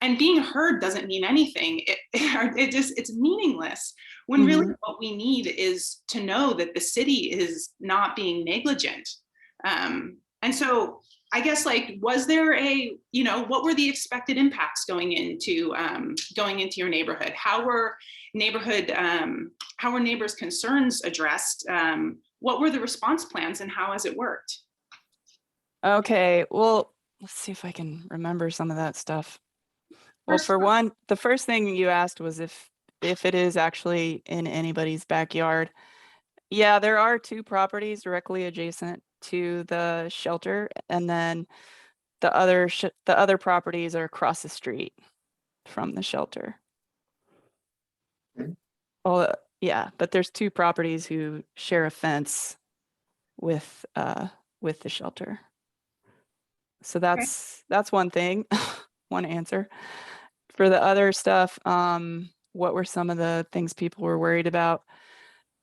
and being heard doesn't mean anything. It's meaningless when really what we need is to know that the city is not being negligent. And so I guess was there what were the expected impacts going into your neighborhood? How were neighbors' concerns addressed? What were the response plans and how has it worked? Okay, well, let's see if I can remember some of that stuff. Well, for one, the first thing you asked was if it is actually in anybody's backyard. Yeah, there are 2 properties directly adjacent to the shelter, and then the other properties are across the street from the shelter. Oh, yeah, but there's 2 properties who share a fence with the shelter. So that's one thing. one answer. For the other stuff, what were some of the things people were worried about?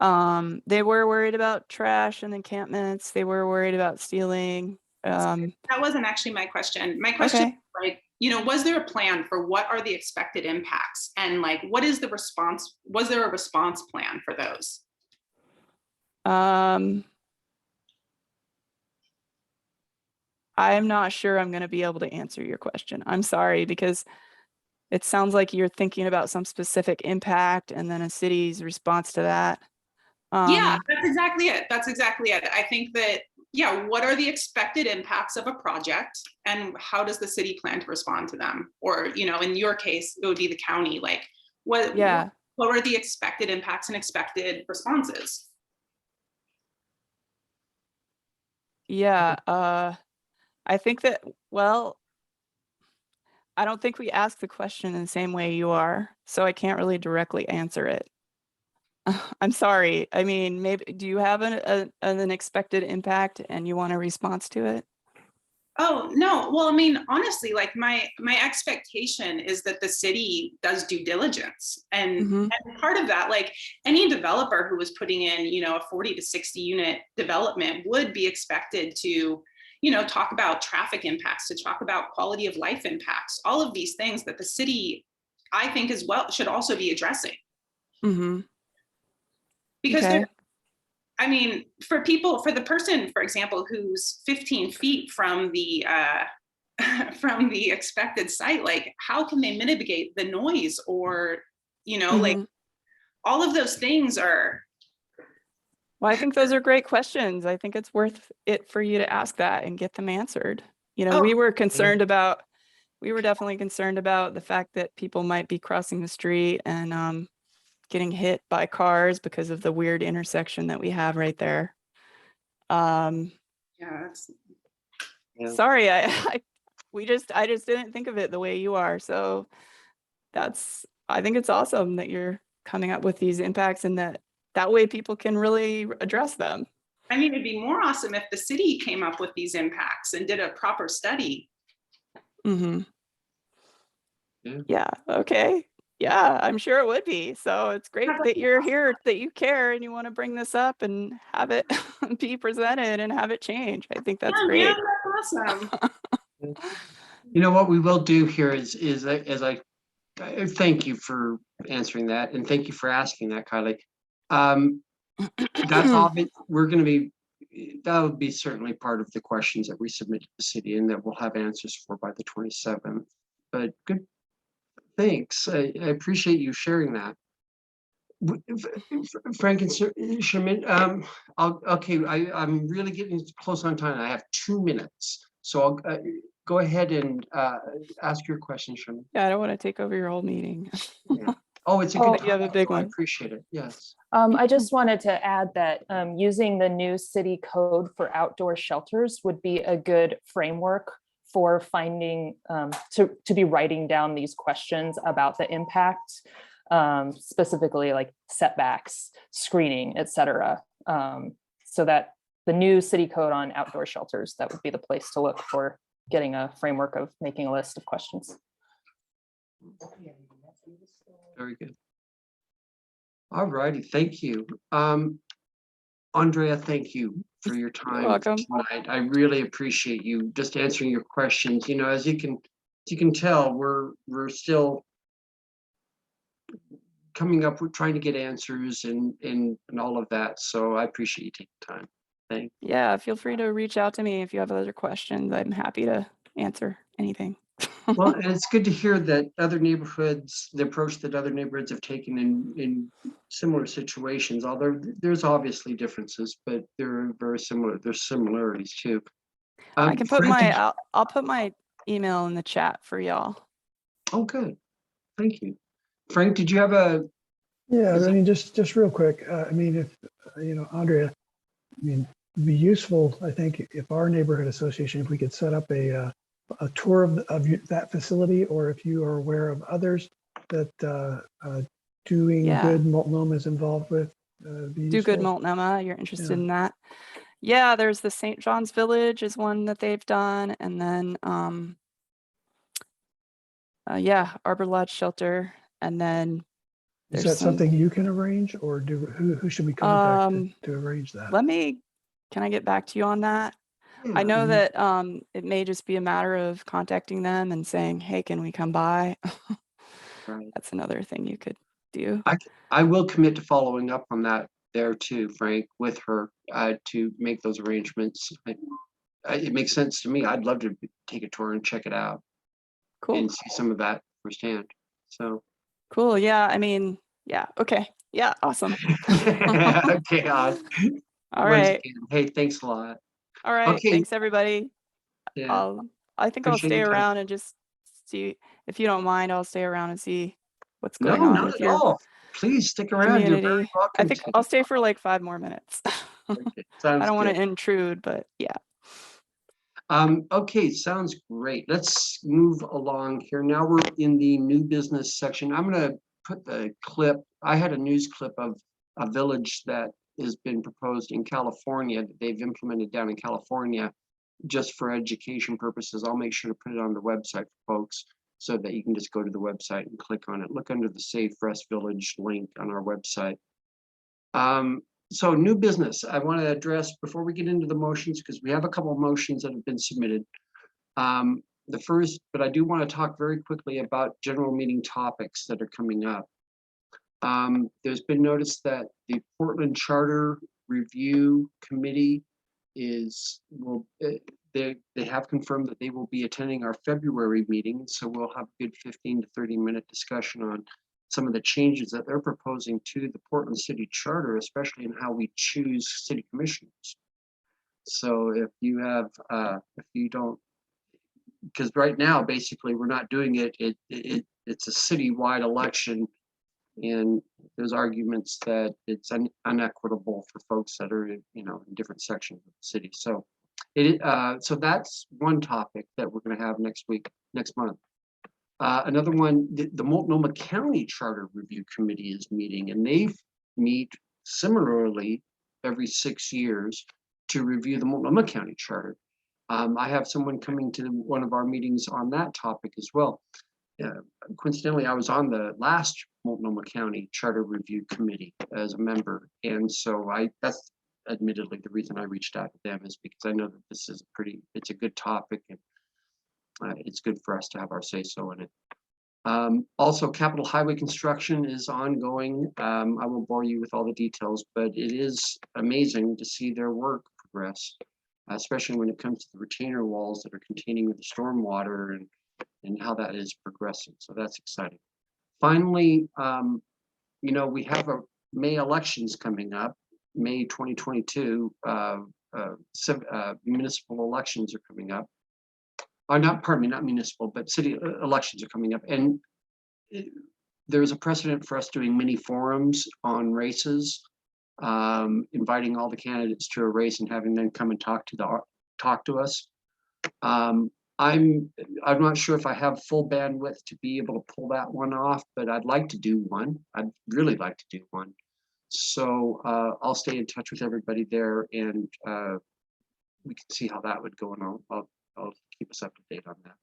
They were worried about trash and encampments. They were worried about stealing. That wasn't actually my question. My question, Okay. like, was there a plan for what are the expected impacts? And like, what is the response? Was there a response plan for those? I'm not sure I'm going to be able to answer your question. I'm sorry, because it sounds like you're thinking about some specific impact and then a city's response to that. Yeah, that's exactly it. That's exactly it. I think that, yeah, what are the expected impacts of a project and how does the city plan to respond to them? Or, in your case, it would be the county, like what were the expected impacts and expected responses? Yeah, I think that, well, I don't think we ask the question in the same way you are, so I can't really directly answer it. I'm sorry. I mean, maybe, do you have an expected impact and you want a response to it? Oh, no. Well, I mean, honestly, like my expectation is that the city does due diligence. And part of that, like any developer who was putting in, a 40 to 60 unit development would be expected to, talk about traffic impacts, to talk about quality of life impacts, all of these things that the city, I think as well, should also be addressing. Because I mean, for the person, for example, who's 15 feet from the expected site, like how can they mitigate the noise or, like all of those things are. Well, I think those are great questions. I think it's worth it for you to ask that and get them answered. We were definitely concerned about the fact that people might be crossing the street and getting hit by cars because of the weird intersection that we have right there. Sorry, I just didn't think of it the way you are. So I think it's awesome that you're coming up with these impacts and that way people can really address them. I mean, it'd be more awesome if the city came up with these impacts and did a proper study. Yeah. Okay. Yeah, I'm sure it would be. So it's great that you're here, that you care and you want to bring this up and have it be presented and have it change. I think that's great. Yeah, that's awesome. What we will do here is as I thank you for answering that and thank you for asking that, Kylie. That's all. That would be certainly part of the questions that we submit to the city and that we'll have answers for by the 27th. But good. Thanks. I appreciate you sharing that. Frank and Sherman, I'm really getting close on time. I have 2 minutes. So I'll go ahead and ask your question, Sherman. Yeah, I don't want to take over your whole meeting. Yeah. Oh, it's a good you have a big one. I appreciate it. Yes. I just wanted to add that using the new city code for outdoor shelters would be a good framework for finding to be writing down these questions about the impact, specifically like setbacks, screening, etc. So that the new city code on outdoor shelters, that would be the place to look for getting a framework of making a list of questions. Very good. All righty, thank you. Andrea, thank you for your time tonight. I really appreciate you just answering your questions. As you can tell, we're still coming up with trying to get answers and all of that. So I appreciate you taking time. Thanks. Yeah, feel free to reach out to me if you have other questions. I'm happy to answer anything. Well, and it's good to hear that the approach that other neighborhoods have taken in similar situations, although there's obviously differences, but they're very similar. There's similarities too. I can put I'll put my email in the chat for y'all. Oh, good. Thank you. Frank, did you have a? Yeah, I mean, just real quick. I mean, if, Andrea, I mean, it'd be useful, I think, if our neighborhood association, if we could set up a tour of that facility, or if you are aware of others that Doing Good Multnomah is involved with. Do Good Multnomah, you're interested in that? Yeah, there's the St. John's Village is one that they've done, and then Yeah, Arbor Lodge Shelter, and then Is there's that some, something you can arrange, or who should we contact to arrange that? can I get back to you on that? I Yeah, know that it may just be a matter of contacting them and saying, hey, can we come by? right. That's another thing you could do. I will commit to following up on that there too, Frank, with her to make those arrangements. It makes sense to me. I'd love to take a tour and check it out Cool. and see some of that firsthand. So, Cool. Yeah. I mean, yeah. Okay. Yeah. Awesome. okay, All once right. again, hey, thanks a lot. All right. Okay, Thanks, everybody. yeah, I think I'll appreciate stay your time. around and just see, if you don't mind, I'll stay around and see what's No, going on not with at your all. Please stick around. You're very community. I welcome think to. I'll stay for like 5 more minutes. I Sounds don't want good. to intrude, but yeah. Okay, sounds great. Let's move along here. Now we're in the new business section. I'm gonna put the clip. I had a news clip of a village that has been proposed in California that they've implemented down in California just for education purposes. I'll make sure to put it on the website for folks so that you can just go to the website and click on it. Look under the Save Rest Village link on our website. So new business, I want to address before we get into the motions, because we have a couple of motions that have been submitted. The first, but I do want to talk very quickly about general meeting topics that are coming up. There's been notice that the Portland Charter Review Committee they have confirmed that they will be attending our February meeting. So we'll have a good 15 to 30-minute discussion on some of the changes that they're proposing to the Portland City Charter, especially in how we choose city commissioners. So if you have, if you don't, because right now, basically, we're not doing it. It's a citywide election, and there's arguments that it's unequitable for folks that are, in different sections of the city. So so that's one topic that we're going to have next month. Another one, the Multnomah County Charter Review Committee is meeting, and they meet similarly every 6 years to review the Multnomah County Charter. I have someone coming to one of our meetings on that topic as well. Coincidentally, I was on the last Multnomah County Charter Review Committee as a member, and so that's admittedly the reason I reached out to them, is because I know that this is it's a good topic, and it's good for us to have our say-so in it. Also, Capitol Highway construction is ongoing. I won't bore you with all the details, but it is amazing to see their work progress, especially when it comes to the retainer walls that are containing the stormwater and how that is progressing. So that's exciting. Finally, we have a May elections coming up, May 2022. Municipal elections are coming up. Not municipal, but city elections are coming up. And there's a precedent for us doing mini forums on races, inviting all the candidates to a race and having them come and talk to us. I'm not sure if I have full bandwidth to be able to pull that one off, but I'd like to do one. I'd really like to do one. So I'll stay in touch with everybody there, and we can see how that would go, and I'll keep us up to date on that.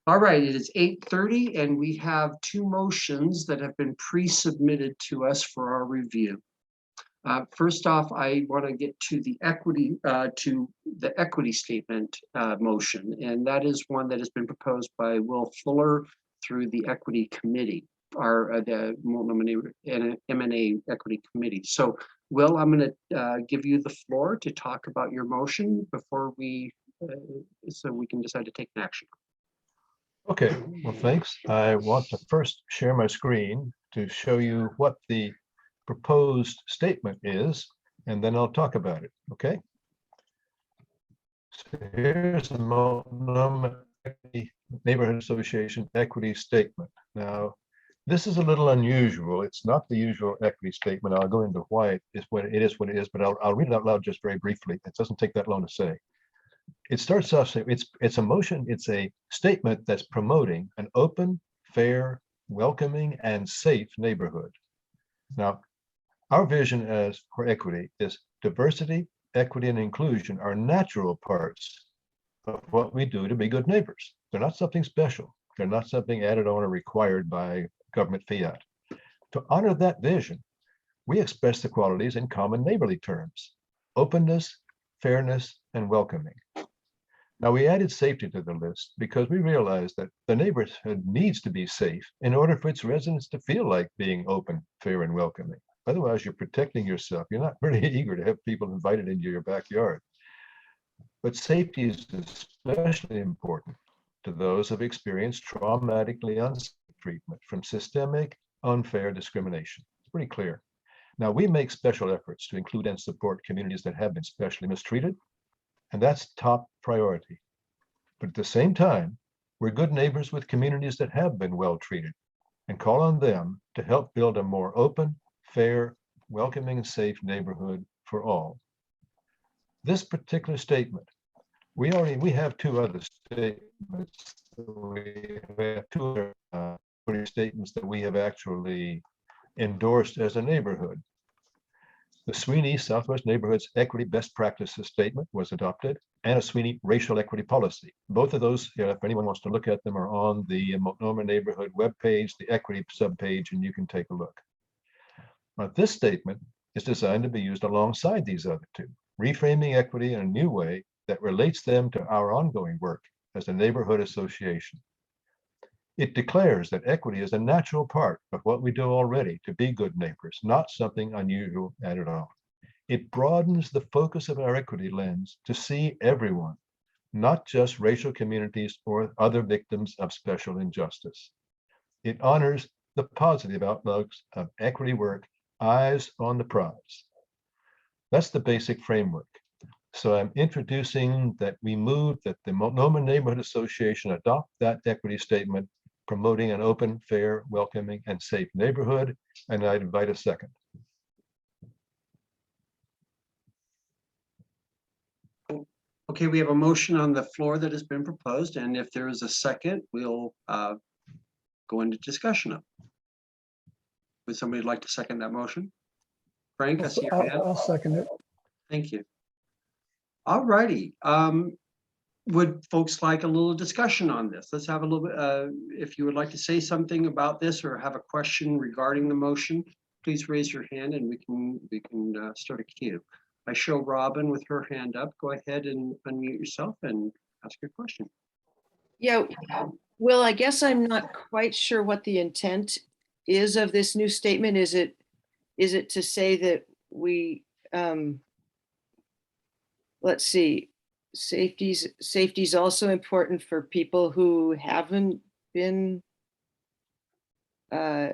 All right, it is 8:30, and we have two motions that have been pre-submitted to us for our review. First off, I want to get to the equity statement motion, and that is one that has been proposed by Will Fuller through the Equity Committee, or the M&A Equity Committee. So, Will, I'm going to give you the floor to talk about your motion before so we can decide to take an action. Okay, well, thanks. I want to first share my screen to show you what the proposed statement is, and then I'll talk about it, okay? So here's the Multnomah Neighborhood Association equity statement. Now, this is a little unusual. It's not the usual equity statement. I'll go into why it is what it is, but I'll read it out loud just very briefly. It doesn't take that long to say. It starts off saying it's a motion, it's a statement that's promoting an open, fair, welcoming, and safe neighborhood. Now, our vision for equity is diversity, equity, and inclusion are natural parts of what we do to be good neighbors. They're not something special. They're not something added on or required by government fiat. To honor that vision, we express the qualities in common neighborly terms: openness, fairness, and welcoming. Now, we added safety to the list because we realized that the neighborhood needs to be safe in order for its residents to feel like being open, fair, and welcoming. Otherwise, you're protecting yourself. You're not very eager to have people invited into your backyard. But safety is especially important to those who have experienced traumatically unsafe treatment from systemic, unfair discrimination. It's pretty clear. Now, we make special efforts to include and support communities that have been specially mistreated, and that's top priority. But at the same time, we're good neighbors with communities that have been well treated and call on them to help build a more open, fair, welcoming, and safe neighborhood for all. This particular statement, we have two other statements. We have two other statements that we have actually endorsed as a neighborhood. The Sweeney Southwest Neighborhoods Equity Best Practices Statement was adopted, and a Sweeney Racial Equity Policy. Both of those, if anyone wants to look at them, are on the Multnomah Neighborhood webpage, the equity subpage, and you can take a look. Now, this statement is designed to be used alongside these other two, reframing equity in a new way that relates them to our ongoing work as a neighborhood association. It declares that equity is a natural part of what we do already to be good neighbors, not something unusual added on. It broadens the focus of our equity lens to see everyone, not just racial communities or other victims of special injustice. It honors the positive outlooks of equity work, eyes on the prize. That's the basic framework. So I'm introducing that we move that the Multnomah Neighborhood Association adopt that equity statement, promoting an open, fair, welcoming, and safe neighborhood. And I'd invite a second. Okay, we have a motion on the floor that has been proposed, and if there is a second, we'll go into discussion of it. Would somebody like to second that motion? Frank, I see your hand. I'll second it. Thank you. All righty. Would folks like a little discussion on this? Let's have a little bit, if you would like to say something about this or have a question regarding the motion, please raise your hand and we can start a queue. I show Robin with her hand up. Go ahead and unmute yourself and ask your question. Yeah, Will, I guess I'm not quite sure what the intent is of this new statement. Is it to say that we, let's see, safety's also important for people who haven't been, I'm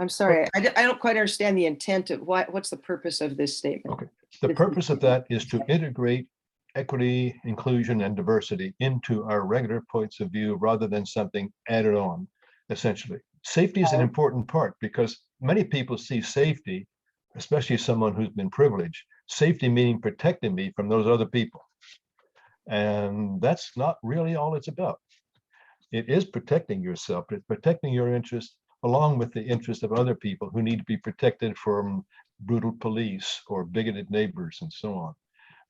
sorry, I don't quite understand the intent of what's the purpose of this statement? Okay, the purpose of that is to integrate equity, inclusion, and diversity into our regular points of view rather than something added on, essentially. Safety is an important part because many people see safety, especially someone who's been privileged, safety meaning protecting me from those other people. And that's not really all it's about. It is protecting yourself, it's protecting your interests along with the interests of other people who need to be protected from brutal police or bigoted neighbors and so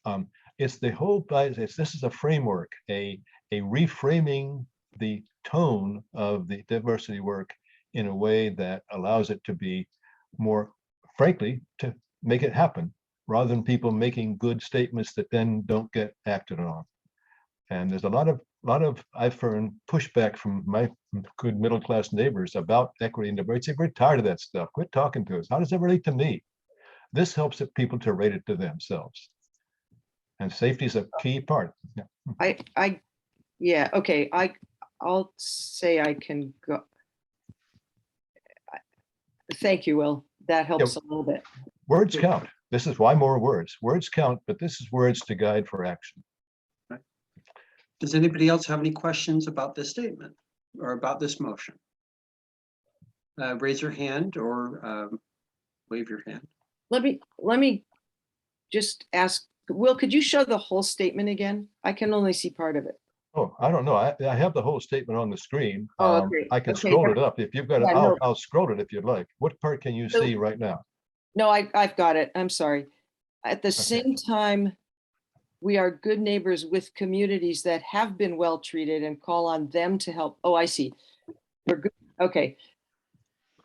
on. It's the whole, this is a framework, a reframing the tone of the diversity work in a way that allows it to be more, frankly, to make it happen rather than people making good statements that then don't get acted on. And there's a lot of I've heard pushback from my good middle-class neighbors about equity and diversity. We're tired of that stuff. Quit talking to us. How does it relate to me? This helps people to rate it to themselves. And safety is a key part. Yeah. Yeah, okay, I'll say I can go. Thank you, Will. That helps a little bit. Words count. This is why more words. Words count, but this is words to guide for action. Does anybody else have any questions about this statement or about this motion? Raise your hand or wave your hand. Let me just ask, Will, could you show the whole statement again? I can only see part of it. Oh, I don't know. I have the whole statement on the screen. Oh, okay. I can Okay, scroll it up if you've got it. Yeah, no. I'll scroll it if you'd like. What part can you see right now? No, I've got it. I'm sorry. At the same time, we are good neighbors with communities that have been well treated and call on them to help. Oh, I see. We're good. Okay.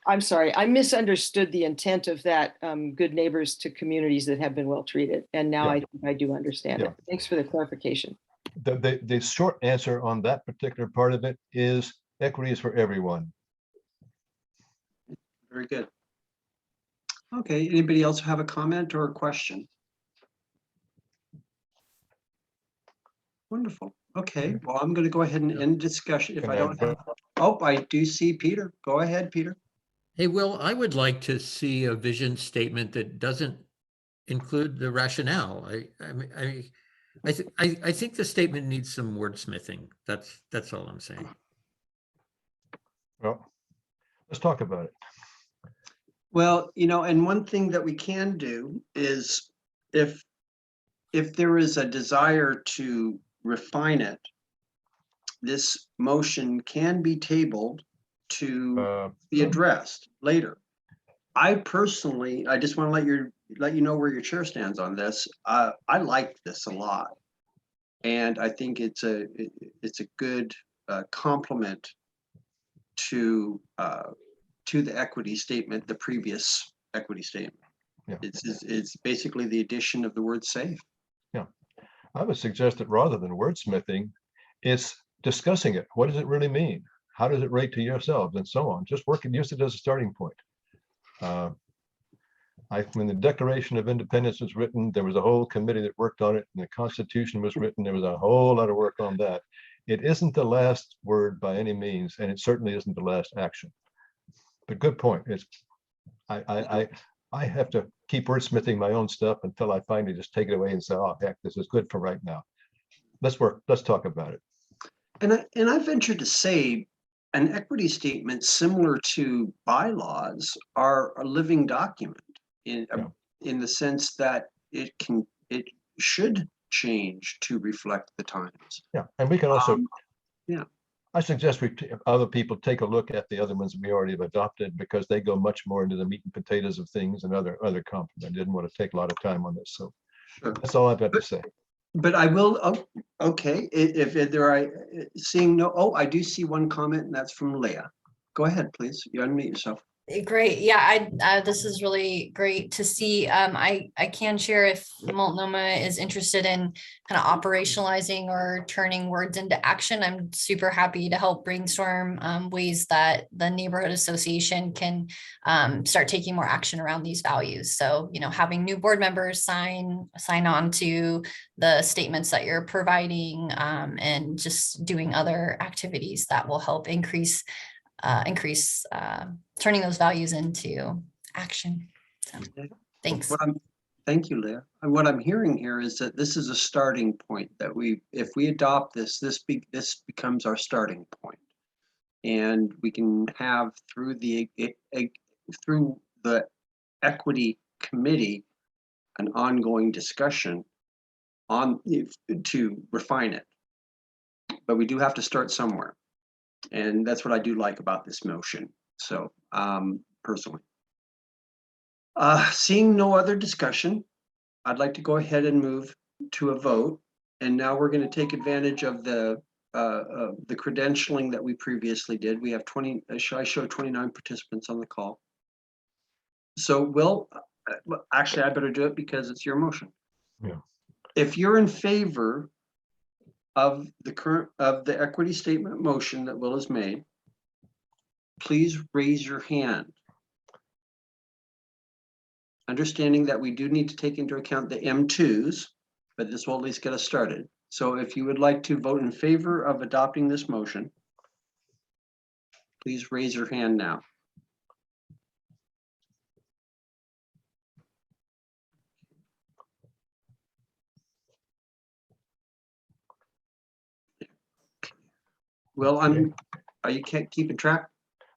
I'm sorry, I misunderstood the intent of that, good neighbors to communities that have been well treated. And now Yeah. I think I do understand Yeah. it. Thanks for the clarification. The short answer on that particular part of it is equity is for everyone. Very good. Okay, anybody else have a comment or a question? Wonderful. Okay, well, I'm going to go ahead and end discussion if Can I I don't have. Oh, I do see Peter. Go ahead, Peter. Hey, Will, I would like to see a vision statement that doesn't include the rationale. I think the statement needs some wordsmithing. That's all I'm saying. Well, let's talk about it. Well, and one thing that we can do is if there is a desire to refine it, this motion can be tabled to be addressed later. I personally, I just want to let you know where your chair stands on this. I like this a lot, and I think it's a good complement to the equity statement, the previous equity statement. Yeah. It's basically the addition of the word safe. Yeah, I would suggest that rather than wordsmithing, it's discussing it. What does it really mean? How does it relate to yourselves and so on? Just use it as a starting point. When the Declaration of Independence was written, there was a whole committee that worked on it, and the Constitution was written. There was a whole lot of work on that. It isn't the last word by any means, and it certainly isn't the last action. But good point. It's I have to keep wordsmithing my own stuff until I finally just take it away and say, oh heck, this is good for right now. Let's talk about it. And I venture to say an equity statement similar to bylaws are a living document in the sense that it should change to reflect the times. Yeah, and we can also, yeah. I suggest other people take a look at the other ones we already have adopted, because they go much more into the meat and potatoes of things and other compliments. I didn't want to take a lot of time on this, so Sure. that's all I've got to say. But I will, okay, if there are, seeing no, I do see one comment, and that's from Leah. Go ahead, please. You unmute yourself. Great. Yeah, this is really great to see. I can share if Multnomah is interested in kind of operationalizing or turning words into action. I'm super happy to help brainstorm ways that the neighborhood association can start taking more action around these values. So, having new board members sign on to the statements that you're providing, and just doing other activities that will help increase turning those values into action. So, thanks. Thank you, Leah. And what I'm hearing here is that this is a starting point, that if we adopt this becomes our starting point. And we can have through the equity committee an ongoing discussion to refine it. But we do have to start somewhere. And that's what I do like about this motion. So personally, seeing no other discussion, I'd like to go ahead and move to a vote. And now we're going to take advantage of the credentialing that we previously did. We have I showed 29 participants on the call. So Will, actually I better do it because it's your motion. Yeah. If you're in favor of the equity statement motion that Will has made, please raise your hand. Understanding that we do need to take into account the M2s, but this will at least get us started. So if you would like to vote in favor of adopting this motion, please raise your hand now. Well, are you keeping track?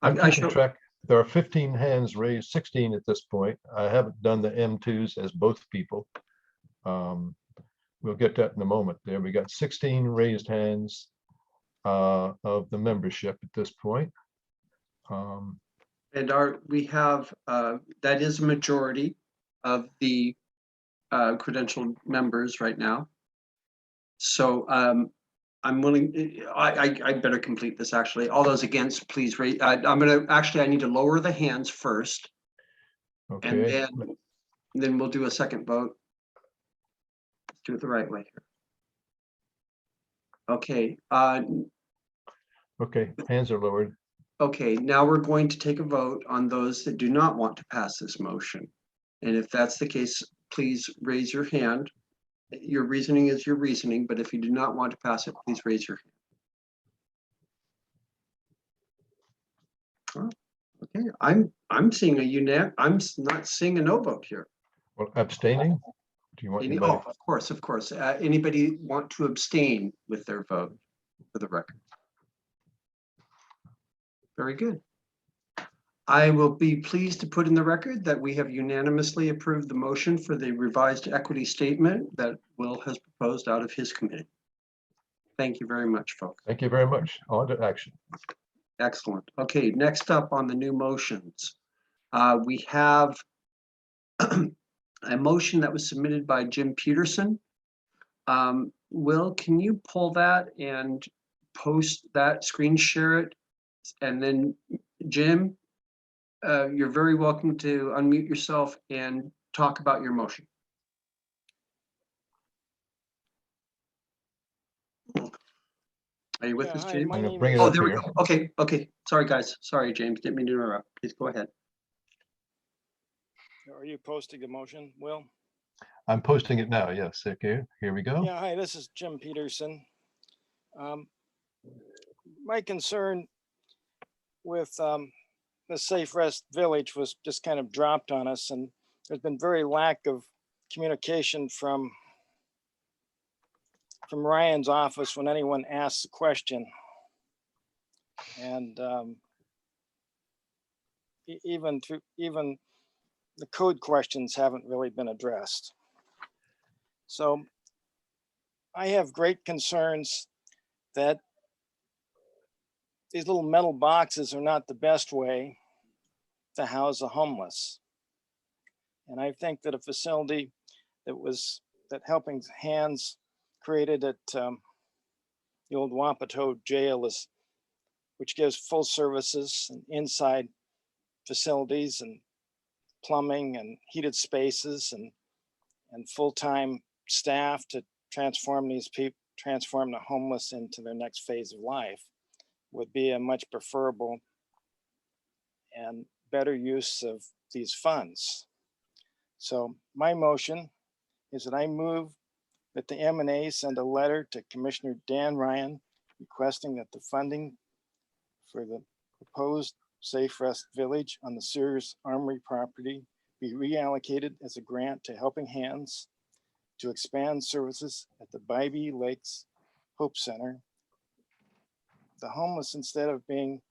I'm keeping track. There are 15 hands raised, 16 at this point. I haven't done the M2s as both people. We'll get that in a moment. There, we got 16 raised hands of the membership at this point. And we have that is a majority of the credentialed members right now. So I'm willing, I better complete this actually. All those against, please raise, I'm gonna, actually, I need to lower the hands first. And Okay, then we'll do a second vote. Do it the right way here. Okay, okay, hands are lowered. okay, now we're going to take a vote on those that do not want to pass this motion. And if that's the case, please raise your hand. Your reasoning is your reasoning, but if you do not want to pass it, please raise your hand. Oh, okay, I'm seeing I'm not seeing a no vote here. Well, abstaining? Do you want anybody? Oh, of course. Anybody want to abstain with their vote for the record? Very good. I will be pleased to put in the record that we have unanimously approved the motion for the revised equity statement that Will has proposed out of his committee. Thank you very much, folks. Thank you very much. On to action. Excellent. Okay, next up on the new motions, we have a motion that was submitted by Jim Peterson. Will, can you pull that and post that, screen share it? And then Jim, you're very welcome to unmute yourself and talk about your motion. Are you with us, James? I'm gonna bring it Oh, up there we here. go. Okay, okay. Sorry, guys. Sorry, James. Didn't mean to interrupt. Please go ahead. Are you posting a motion, Will? I'm posting it now. Yes. Okay. Here we go. Yeah, hi, this is Jim Peterson. My concern with the Safe Rest Village was just kind of dropped on us, and there's been very lack of communication from Ryan's office when anyone asks a question. And even the code questions haven't really been addressed. So I have great concerns that these little metal boxes are not the best way to house the homeless. And I think that a facility that Helping Hands created at the old Wapato jail which gives full services and inside facilities and plumbing and heated spaces and full-time staff to transform the homeless into their next phase of life would be a much preferable and better use of these funds. So my motion is that I move that the M&A send a letter to Commissioner Dan Ryan requesting that the funding for the proposed Safe Rest Village on the Sears Armory property be reallocated as a grant to Helping Hands to expand services at the Bybee Lakes Hope Center. The homeless, instead of being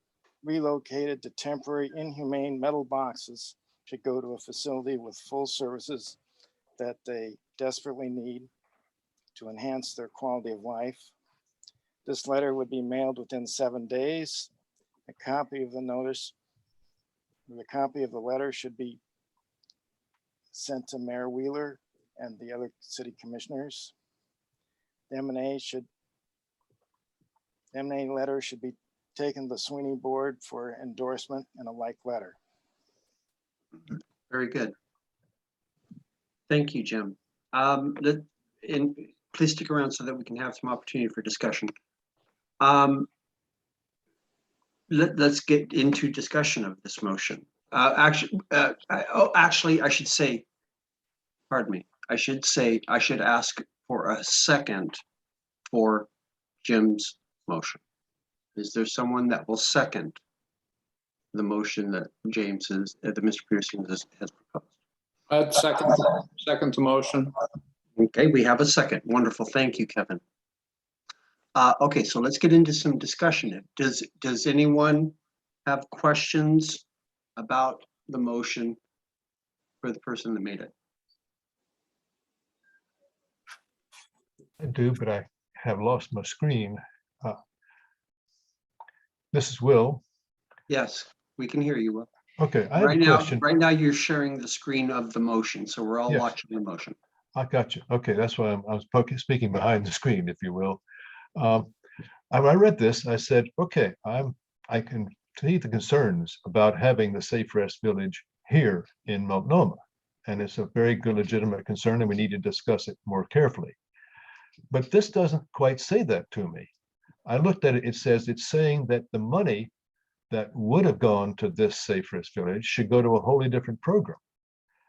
relocated to temporary inhumane metal boxes, should go to a facility with full services that they desperately need to enhance their quality of life. This letter would be mailed within 7 days. A copy of the notice, the copy of the letter should be sent to Mayor Wheeler and the other city commissioners. The M&A letter should be taken to the Sweeney board for endorsement and a like letter. Very good. Thank you, Jim. Please stick around so that we can have some opportunity for discussion. Let's get into discussion of this motion. Actually, I should say, pardon me, I should ask for a second for Jim's motion. Is there someone that will second the motion that that Mr. Peterson has proposed? I'd second the motion. Okay, we have a second. Wonderful. Thank you, Kevin. Okay, so let's get into some discussion. Does anyone have questions about the motion for the person that made it? I do, but I have lost my screen. This is Will. Yes, we can hear you, Will. Okay, I have a question. Right now you're sharing the screen of the motion, so we're all Yes. watching the motion. I got you. Okay, that's why I was speaking behind the screen, if you will. I read this, I said, okay, I can see the concerns about having the Safe Rest Village here in Multnomah. And it's a very good legitimate concern, and we need to discuss it more carefully. But this doesn't quite say that to me. I looked at it, it says it's saying that the money that would have gone to this Safe Rest Village should go to a wholly different program.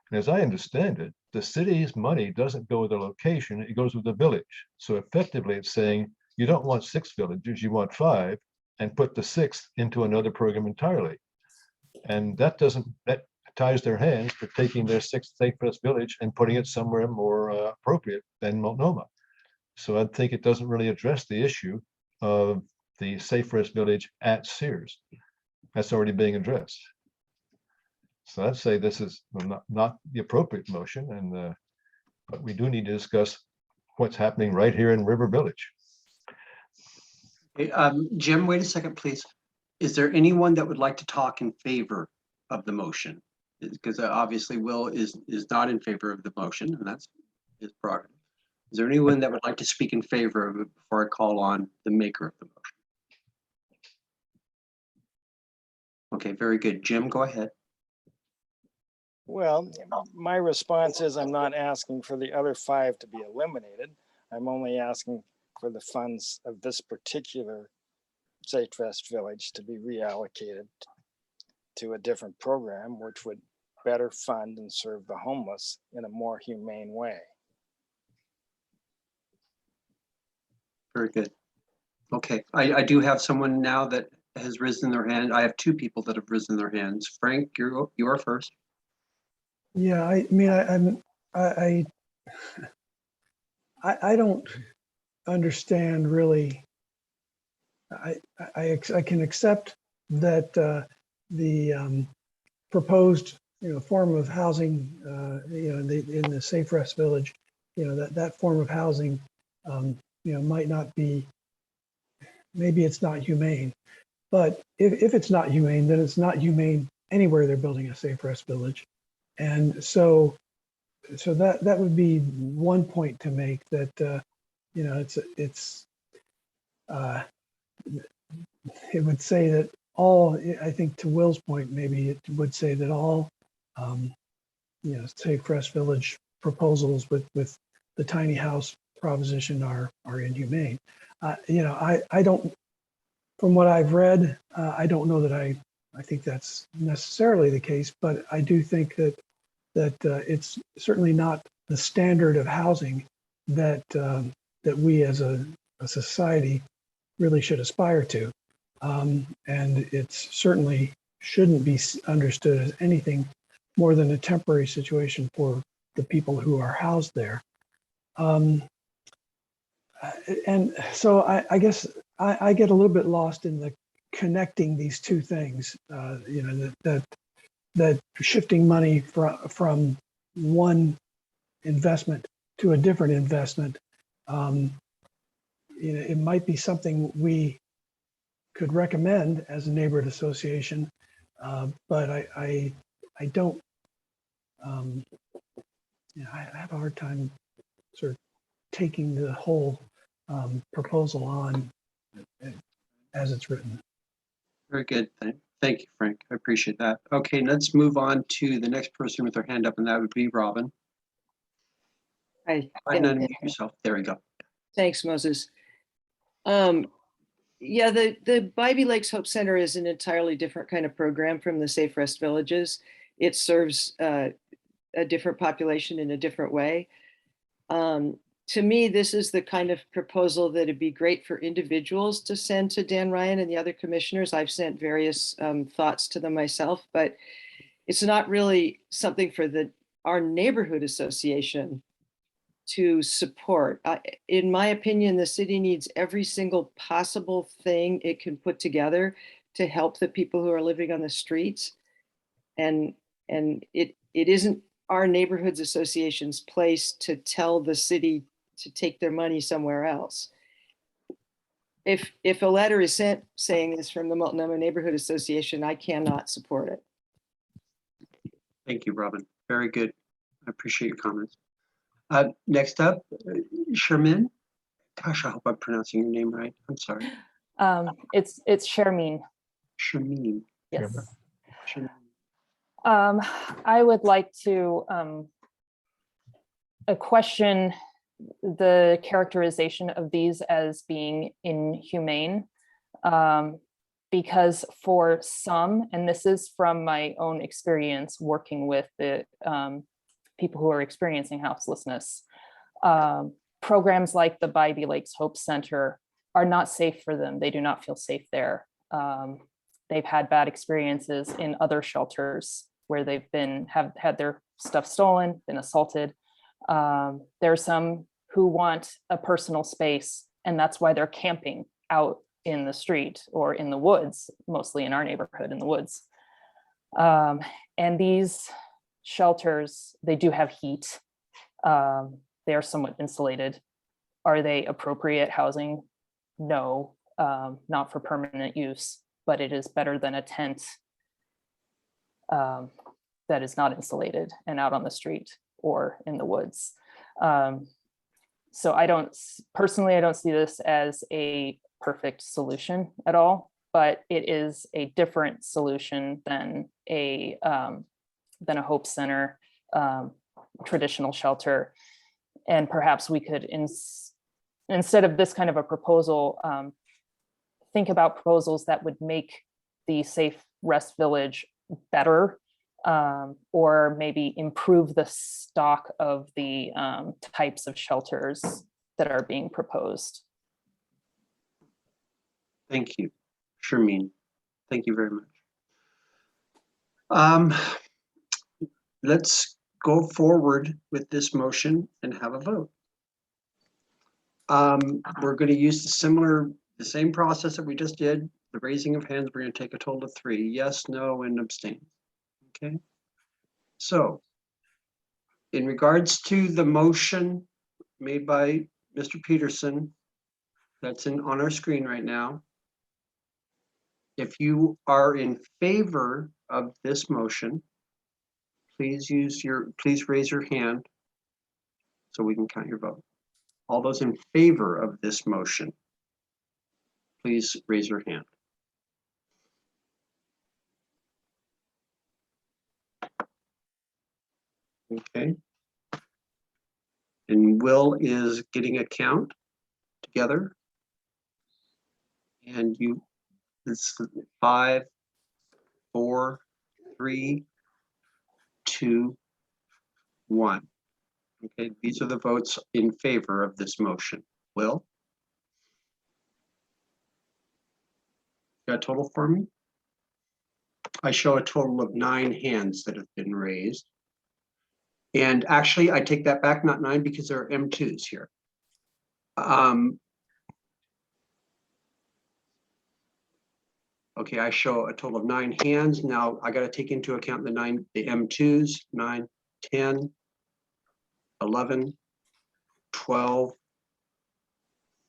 And as I understand it, the city's money doesn't go with the location, it goes with the village. So effectively it's saying you don't want 6 villages, you want 5, and put the 6th into another program entirely. And that ties their hands for taking their 6th Safe Rest Village and putting it somewhere more appropriate than Multnomah. So I think it doesn't really address the issue of the Safe Rest Village at Sears. That's already being addressed. So I'd say this is not the appropriate motion, and but we do need to discuss what's happening right here in River Village. Hey, Jim, wait a second, please. Is there anyone that would like to talk in favor of the motion? Because obviously Will is not in favor of the motion, and that's his prerogative. Is there anyone that would like to speak in favor of it before I call on the maker of the motion? Okay, very good. Jim, go ahead. Well, my response is I'm not asking for the other 5 to be eliminated. I'm only asking for the funds of this particular Safe Rest Village to be reallocated to a different program, which would better fund and serve the homeless in a more humane way. Very good. Okay, I do have someone now that has risen their hand. I have 2 people that have risen their hands. Frank, you're first. Yeah, I mean, I don't understand really. I can accept that the proposed form of housing in the Safe Rest Village, that form of housing might not be, maybe it's not humane, but if it's not humane, then it's not humane anywhere they're building a Safe Rest Village. And so that would be one point to make, that it would say that all, I think to Will's point, maybe it would say that all Safe Rest Village proposals with the tiny house proposition are inhumane. I don't, from what I've read, I don't know that I think that's necessarily the case, but I do think that it's certainly not the standard of housing that we as a society really should aspire to. And it certainly shouldn't be understood as anything more than a temporary situation for the people who are housed there. And so I guess I get a little bit lost in the connecting these two things, that shifting money from one investment to a different investment. It might be something we could recommend as a neighborhood association, but I don't, I have a hard time sort of taking the whole proposal on as it's written. Very good. Thank you, Frank. I appreciate that. Okay, let's move on to the next person with their hand up, and that would be Robin. Hi. Unmute yourself. There we go. Thanks, Moses. Yeah, the Bybee Lakes Hope Center is an entirely different kind of program from the Safe Rest Villages. It serves a different population in a different way. To me, this is the kind of proposal that would be great for individuals to send to Dan Ryan and the other commissioners. I've sent various thoughts to them myself, but it's not really something for our neighborhood association to support. In my opinion, the city needs every single possible thing it can put together to help the people who are living on the streets. And it isn't our neighborhoods association's place to tell the city to take their money somewhere else. If a letter is sent saying this from the Multnomah Neighborhood Association, I cannot support it. Thank you, Robin. Very good. I appreciate your comments. Next up, Sherman. Gosh, I hope I'm pronouncing your name right. I'm sorry. It's Shermeen. Shermeen. Yes. Shermeen. I would like to question the characterization of these as being inhumane, because for some, and this is from my own experience working with the people who are experiencing houselessness, programs like the Bybee Lakes Hope Center are not safe for them. They do not feel safe there. They've had bad experiences in other shelters where they've have had their stuff stolen, been assaulted. There are some who want a personal space, and that's why they're camping out in the street or in the woods, mostly in our neighborhood in the woods. And these shelters, they do have heat. They are somewhat insulated. Are they appropriate housing? No, not for permanent use, but it is better than a tent that is not insulated and out on the street or in the woods. So I don't see this as a perfect solution at all, but it is a different solution than a Hope Center traditional shelter. And perhaps we could, instead of this kind of a proposal, think about proposals that would make the Safe Rest Village better, or maybe improve the stock of the types of shelters that are being proposed. Thank you, Shermeen. Thank you very much. Let's go forward with this motion and have a vote. We're going to use the same process that we just did. The raising of hands, we're going to take a total of 3, yes, no, and abstain. Okay. So in regards to the motion made by Mr. Peterson, that's on our screen right now. If you are in favor of this motion, please raise your hand so we can count your vote. All those in favor of this motion, please raise your hand. Okay. And Will is getting a count together. And it's 5, 4, 3, 2, 1. Okay, these are the votes in favor of this motion. Will? Got a total for me? I show a total of 9 hands that have been raised. And actually, I take that back, not 9, because there are M2s here. Okay, I show a total of 9 hands. Now I got to take into account the M2s, 9, 10, 11, 12,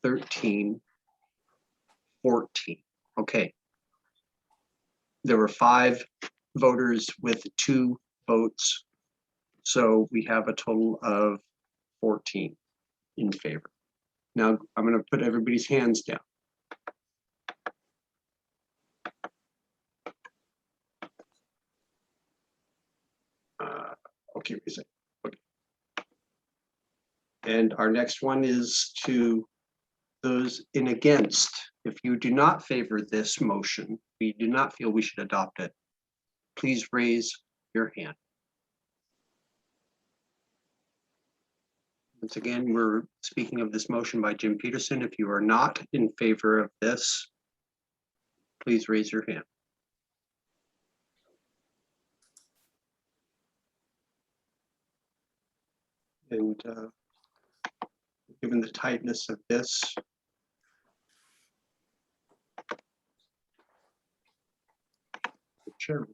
13, 14. Okay. There were 5 voters with 2 votes. So we have a total of 14 in favor. Now I'm going to put everybody's hands down. Okay, okay. And our next one is to those in against. If you do not favor this motion, we do not feel we should adopt it, please raise your hand. Once again, we're speaking of this motion by Jim Peterson. If you are not in favor of this, please raise your hand. And given the tightness of this, sure.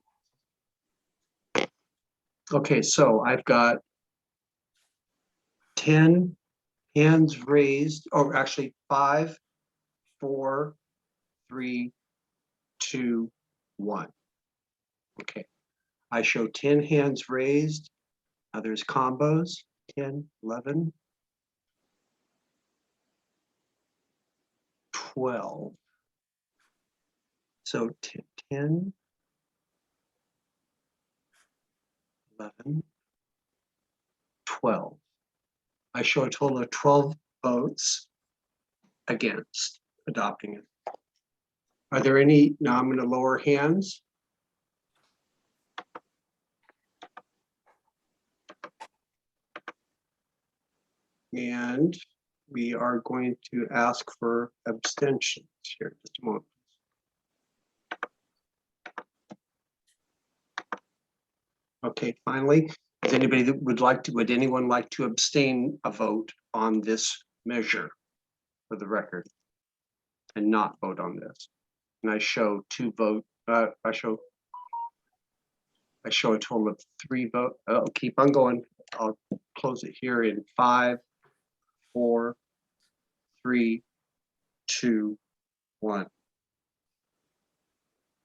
Okay, so I've got 10 hands raised, or actually 5, 4, 3, 2, 1. Okay, I show 10 hands raised. Now there's combos. 10, 11, 12. So 10, 11, 12. I show a total of 12 votes against adopting it. Are there any, now I'm going to lower hands. And we are going to ask for abstentions here. Just a moment. Okay, finally, is anybody that would anyone like to abstain a vote on this measure for the record and not vote on this? And I show two vote, I show a total of 3 vote. I'll keep on going. I'll close it here in 5, 4, 3, 2, 1.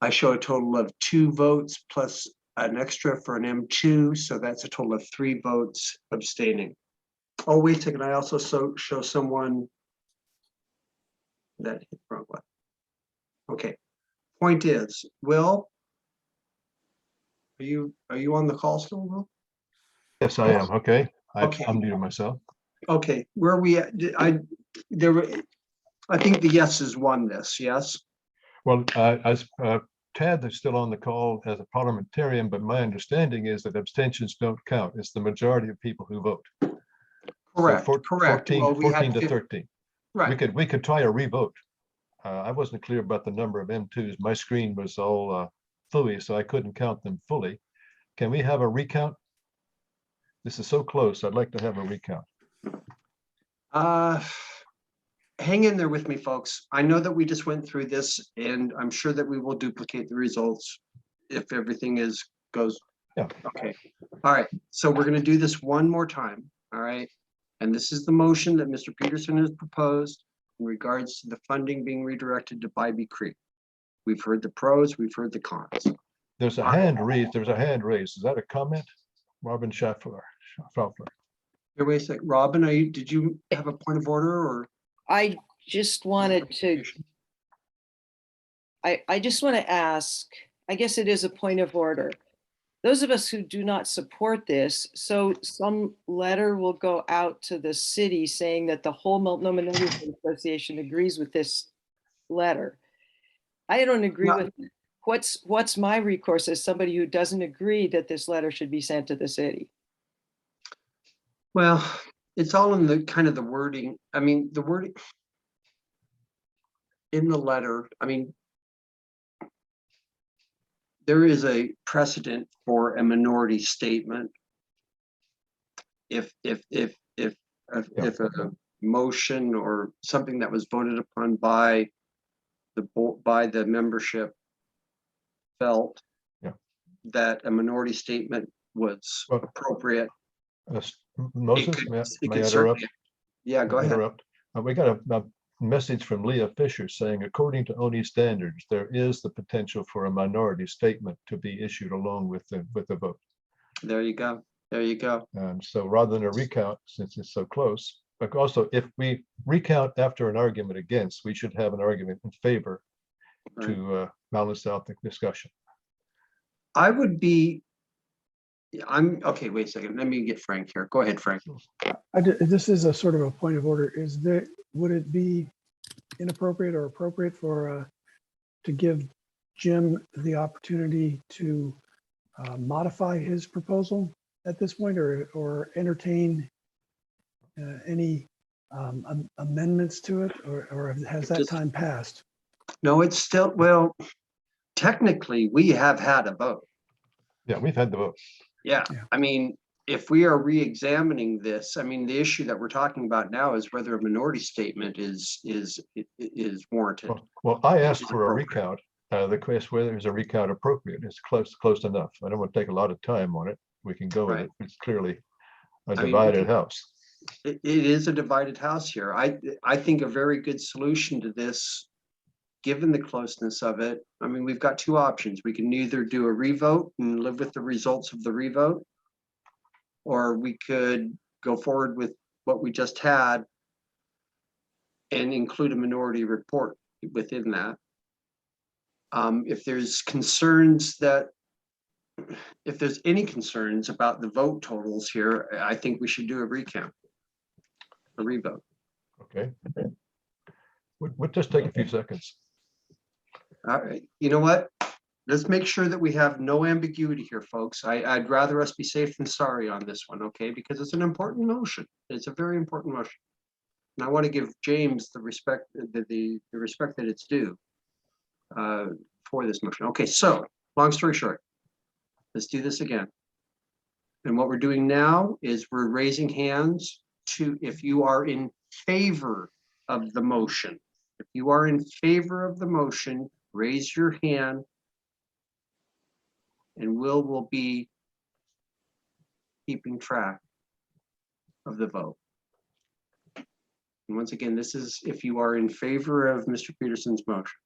I show a total of 2 votes plus an extra for an M2, so that's a total of 3 votes abstaining. Oh, wait a second, I also show someone that hit wrong one. Okay, point is, Will, are you on the call still, Will? Yes, I am. Okay. Okay. I'm muted myself. Okay, where are we at? I think the yeses won this, yes? Well, as Tad is still on the call as a parliamentarian, but my understanding is that abstentions don't count. It's the majority of people who vote. Correct, So correct. 14, Well, we had 14 to 50 13. Right. We could try a revote. I wasn't clear about the number of M2s. My screen was all fooey, so I couldn't count them fully. Can we have a recount? This is so close. I'd like to have a recount. Hang in there with me, folks. I know that we just went through this, and I'm sure that we will duplicate the results if everything goes. Yeah. Okay. All right. So we're going to do this one more time. All right. And this is the motion that Mr. Peterson has proposed in regards to the funding being redirected to Bybee Creek. We've heard the pros, we've heard the cons. There's a hand raised. There's a hand raised. Is that a comment? Robin Schaffler. Here, wait a sec. Robin, did you have a point of order or? I just wanted to, I just want to ask, I guess it is a point of order. Those of us who do not support this, so some letter will go out to the city saying that the whole Multnomah Neighborhood Association agrees with this letter. I don't agree with it. What's my recourse as somebody who doesn't agree that this letter should be sent to the city? Well, it's all in the kind of the wording. I mean, the wording in the letter, I mean, there is a precedent for a minority statement. If a motion or something that was voted upon by the membership felt that a minority statement was appropriate. Moses, may I interrupt? Yeah, go ahead. We got a message from Leah Fisher saying, according to ONI standards, there is the potential for a minority statement to be issued along with the vote. There you go. There you go. And so rather than a recount, since it's so close, but also if we recount after an argument against, we should have an argument in favor to balance out the discussion. Okay, wait a second. Let me get Frank here. Go ahead, Frank. This is a sort of a point of order. Would it be inappropriate or appropriate for to give Jim the opportunity to modify his proposal at this point, or entertain any amendments to it, or has that time passed? No, it's still, well, technically we have had a vote. Yeah, we've had the vote. Yeah, I mean, if we are re-examining this, I mean, the issue that we're talking about now is whether a minority statement is warranted. Well, I asked for a recount. The question whether is a recount appropriate is close enough. I don't want to take a lot of time on it. We can go with it. It's clearly a divided house. It is a divided house here. I think a very good solution to this, given the closeness of it, I mean, we've got 2 options. We can either do a revote and live with the results of the revote, or we could go forward with what we just had and include a minority report within that. If there's concerns if there's any concerns about the vote totals here, I think we should do a recount, a revote. Okay. We'll just take a few seconds. All right, you know what? Let's make sure that we have no ambiguity here, folks. I'd rather us be safe than sorry on this one, okay? Because it's an important motion. It's a very important motion. And I want to give James the respect, the respect that it's due for this motion. Okay, so long story short, let's do this again. And what we're doing now is we're raising hands if you are in favor of the motion. If you are in favor of the motion, raise your hand and will be keeping track of the vote. And once again, this is if you are in favor of Mr. Peterson's motion.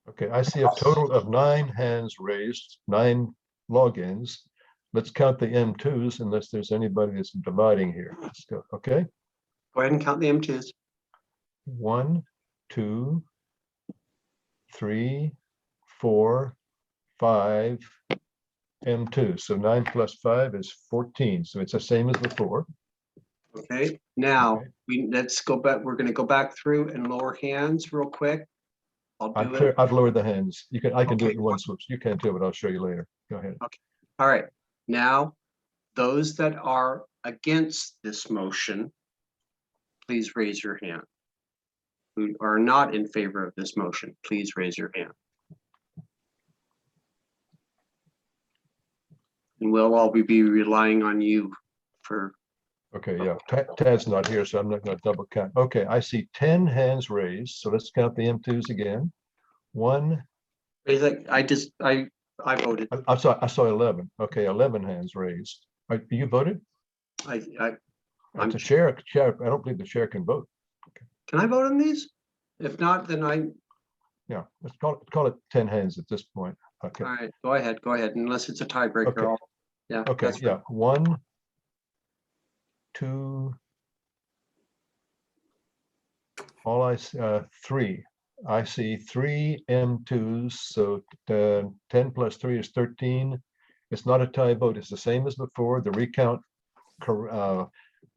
Okay, I see a total of 9 hands raised, 9 logins. Let's count the M2s unless there's anybody that's dividing here. Let's go, okay? Go ahead and count the M2s. 1, 2, 3, 4, 5 M2. So 9 plus 5 is 14. So it's the same as before. Okay, now Okay. let's go back. We're going to go back through and lower hands real quick. I'll do it. I've lowered the hands. I can do Okay. it in one swoop. You can too, but I'll show you later. Go ahead. All right, now those that are against this motion, please raise your hand. Who are not in favor of this motion, please raise your hand. And we'll all be relying on you for. Okay, yeah, Tad's not here, so I'm not going to double count. Okay, I see 10 hands raised. So let's count the M2s again. 1. I voted. I saw 11. Okay, 11 hands raised. You voted? I'm It's a chair. I don't believe the chair can vote. Can I vote on these? If not, then Yeah, let's call it 10 hands at this point. Okay. all right, go ahead, unless it's a tiebreaker. Okay. Yeah. Okay, that's yeah, 1, 2, all I see, 3. I see 3 M2s, so 10 plus 3 is 13. It's not a tie vote. It's the same as before. The recount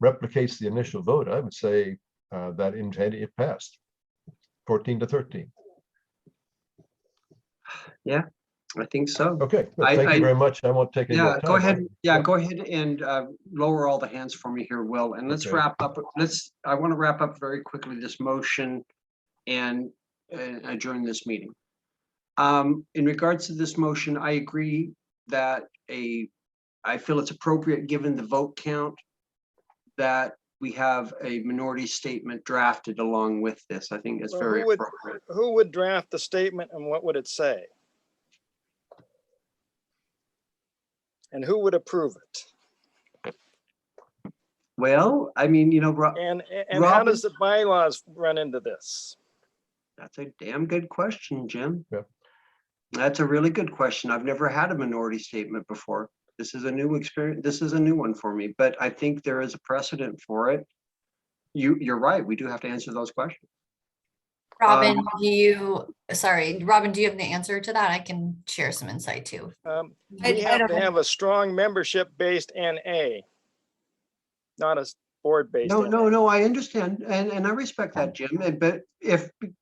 replicates the initial vote. I would say that it passed 14 to 13. Yeah, I think so. Okay, well, thank you very much. I won't take any more Yeah, time. go ahead. Yeah, go ahead and lower all the hands for me here, Will. And let's Okay. wrap up. I want to wrap up very quickly this motion and adjourn this meeting. In regards to this motion, I agree that I feel it's appropriate, given the vote count, that we have a minority statement drafted along with this. I think it's Well, very appropriate. who would draft the statement and what would it say? And who would approve it? Well, I mean, you know, And how Robin- does the bylaws run into this? that's a damn good question, Jim. Yeah. That's a really good question. I've never had a minority statement before. This is a new experience. This is a new one for me, but I think there is a precedent for it. You're right. We do have to answer those questions. Robin, Robin, do you have the answer to that? I can share some insight too. We have to have a strong membership-based NA, not a board-based. No, I understand. And I respect that, Jim. But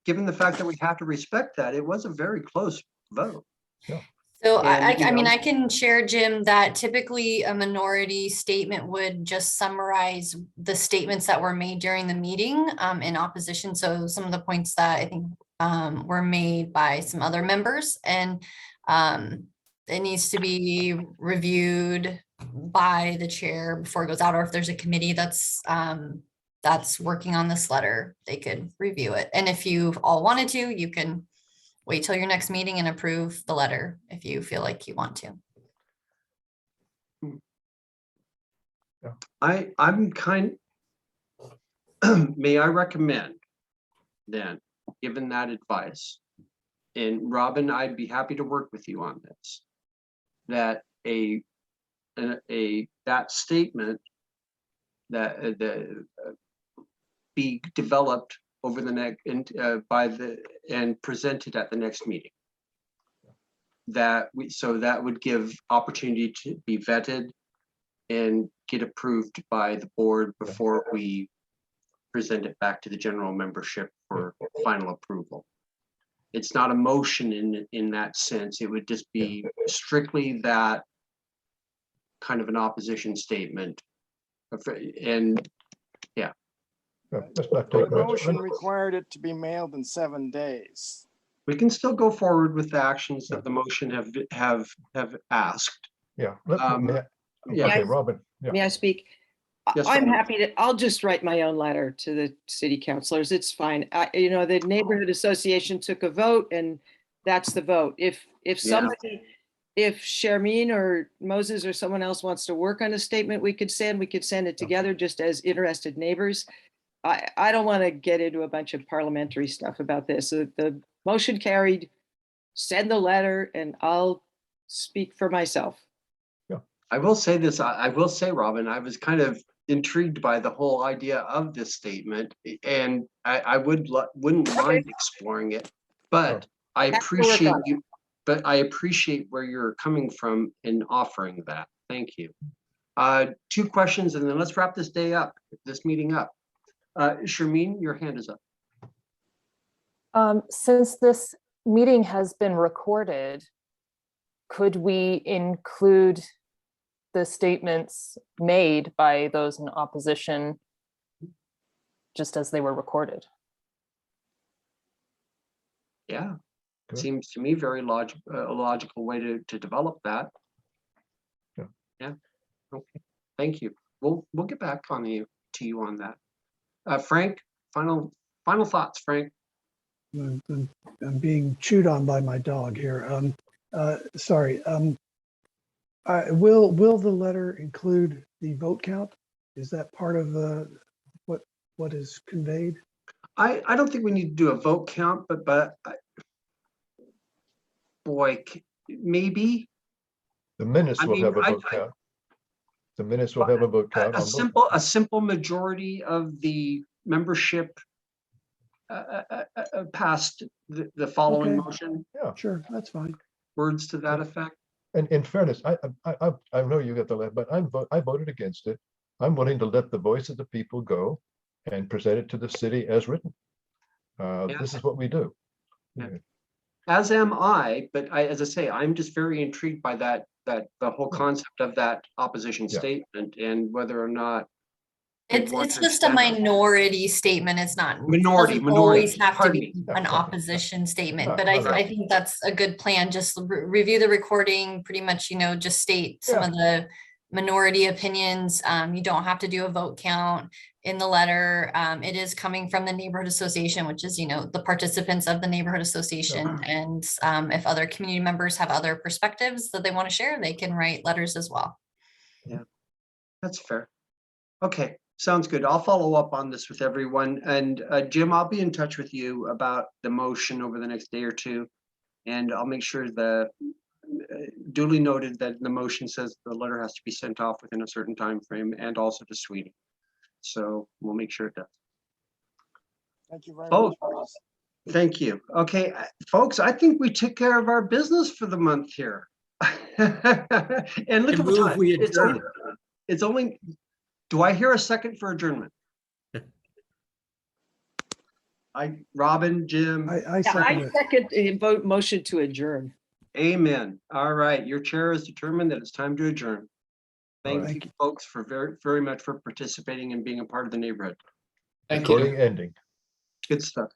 given the fact that we have to respect that, it was a very close vote. So And, you I mean, know- I can share, Jim, that typically a minority statement would just summarize the statements that were made during the meeting in opposition. So some of the points that I think were made by some other members, and it needs to be reviewed by the chair before it goes out, or if there's a committee that's working on this letter, they could review it. And if you all wanted to, you can wait till your next meeting and approve the letter if you feel like you want to. May I recommend then, given that advice, and Robin, I'd be happy to work with you on this, that that statement be developed over the next, and presented at the next meeting. So that would give opportunity to be vetted and get approved by the board before we present it back to the general membership for final approval. It's not a motion in that sense. It would just be strictly that kind of an opposition statement. And yeah. Let's not The take much. motion required it to be mailed in 7 days. We can still go forward with the actions that the motion have asked. Yeah. Yeah. Okay, Robin. Yeah. May I speak? Yes, I'm Robin. happy to, I'll just write my own letter to the city councilors. It's fine. The neighborhood association took a vote and that's the vote. If somebody, if Sharmeen or Moses or someone else wants to work on a statement we could send it together just as interested neighbors. I don't want to get into a bunch of parliamentary stuff about this. The motion carried, send the letter and I'll speak for myself. I will say this, I will say, Robin, I was kind of intrigued by the whole idea of this statement, and I wouldn't mind exploring it, but I appreciate you, but I appreciate where you're coming from in offering that. Thank you. 2 questions, and then let's wrap this meeting up. Sharmeen, your hand is up. Since this meeting has been recorded, could we include the statements made by those in opposition just as they were recorded? Yeah, Good. seems to me very a logical way to develop that. Yeah. Okay. Thank you. We'll get back to you on that. Frank, final thoughts, Frank. I'm being chewed on by my dog here. Sorry. Will the letter include the vote count? Is that part of what is conveyed? I don't think we need to do a vote count, but boy, maybe. The minutes will have a vote count. The minutes will have a vote count. A simple majority of the membership passed the following Okay. motion. Yeah, sure, that's fine. Words to that effect. And in fairness, I know you get the letter, but I voted against it. I'm willing to let the voice of the people go and present it to the city as written. This is what we do. Yeah. As am I, but as I say, I'm just very intrigued by that the whole concept of that opposition statement and whether or not It's just a minority statement. It's not. Minority, doesn't always have to pardon be me. an opposition statement, No, but no, I think that's a good plan. Just review the recording, pretty much, just state some of the minority opinions. You don't have to do a vote count in the letter. It is coming from the neighborhood association, which is, the participants of the neighborhood association. And if other community members have other perspectives that they want to share, they can write letters as well. Yeah, that's fair. Okay, sounds good. I'll follow up on this with everyone. And Jim, I'll be in touch with you about the motion over the next day or two. And I'll make sure the duly noted that the motion says the letter has to be sent off within a certain time frame and also to Sweden. So we'll make sure it does. Thank you very much. Thank you. Okay, folks, I think we took care of our business for the month here. And look at the time. It's only, do I hear a second for adjournment? Robin, Jim. I second vote motion to adjourn. Amen. All right, your chair is determined that it's time to adjourn. Thank you folks for very much for participating and being a part of the neighborhood. Thank you. Recording ending. Good stuff.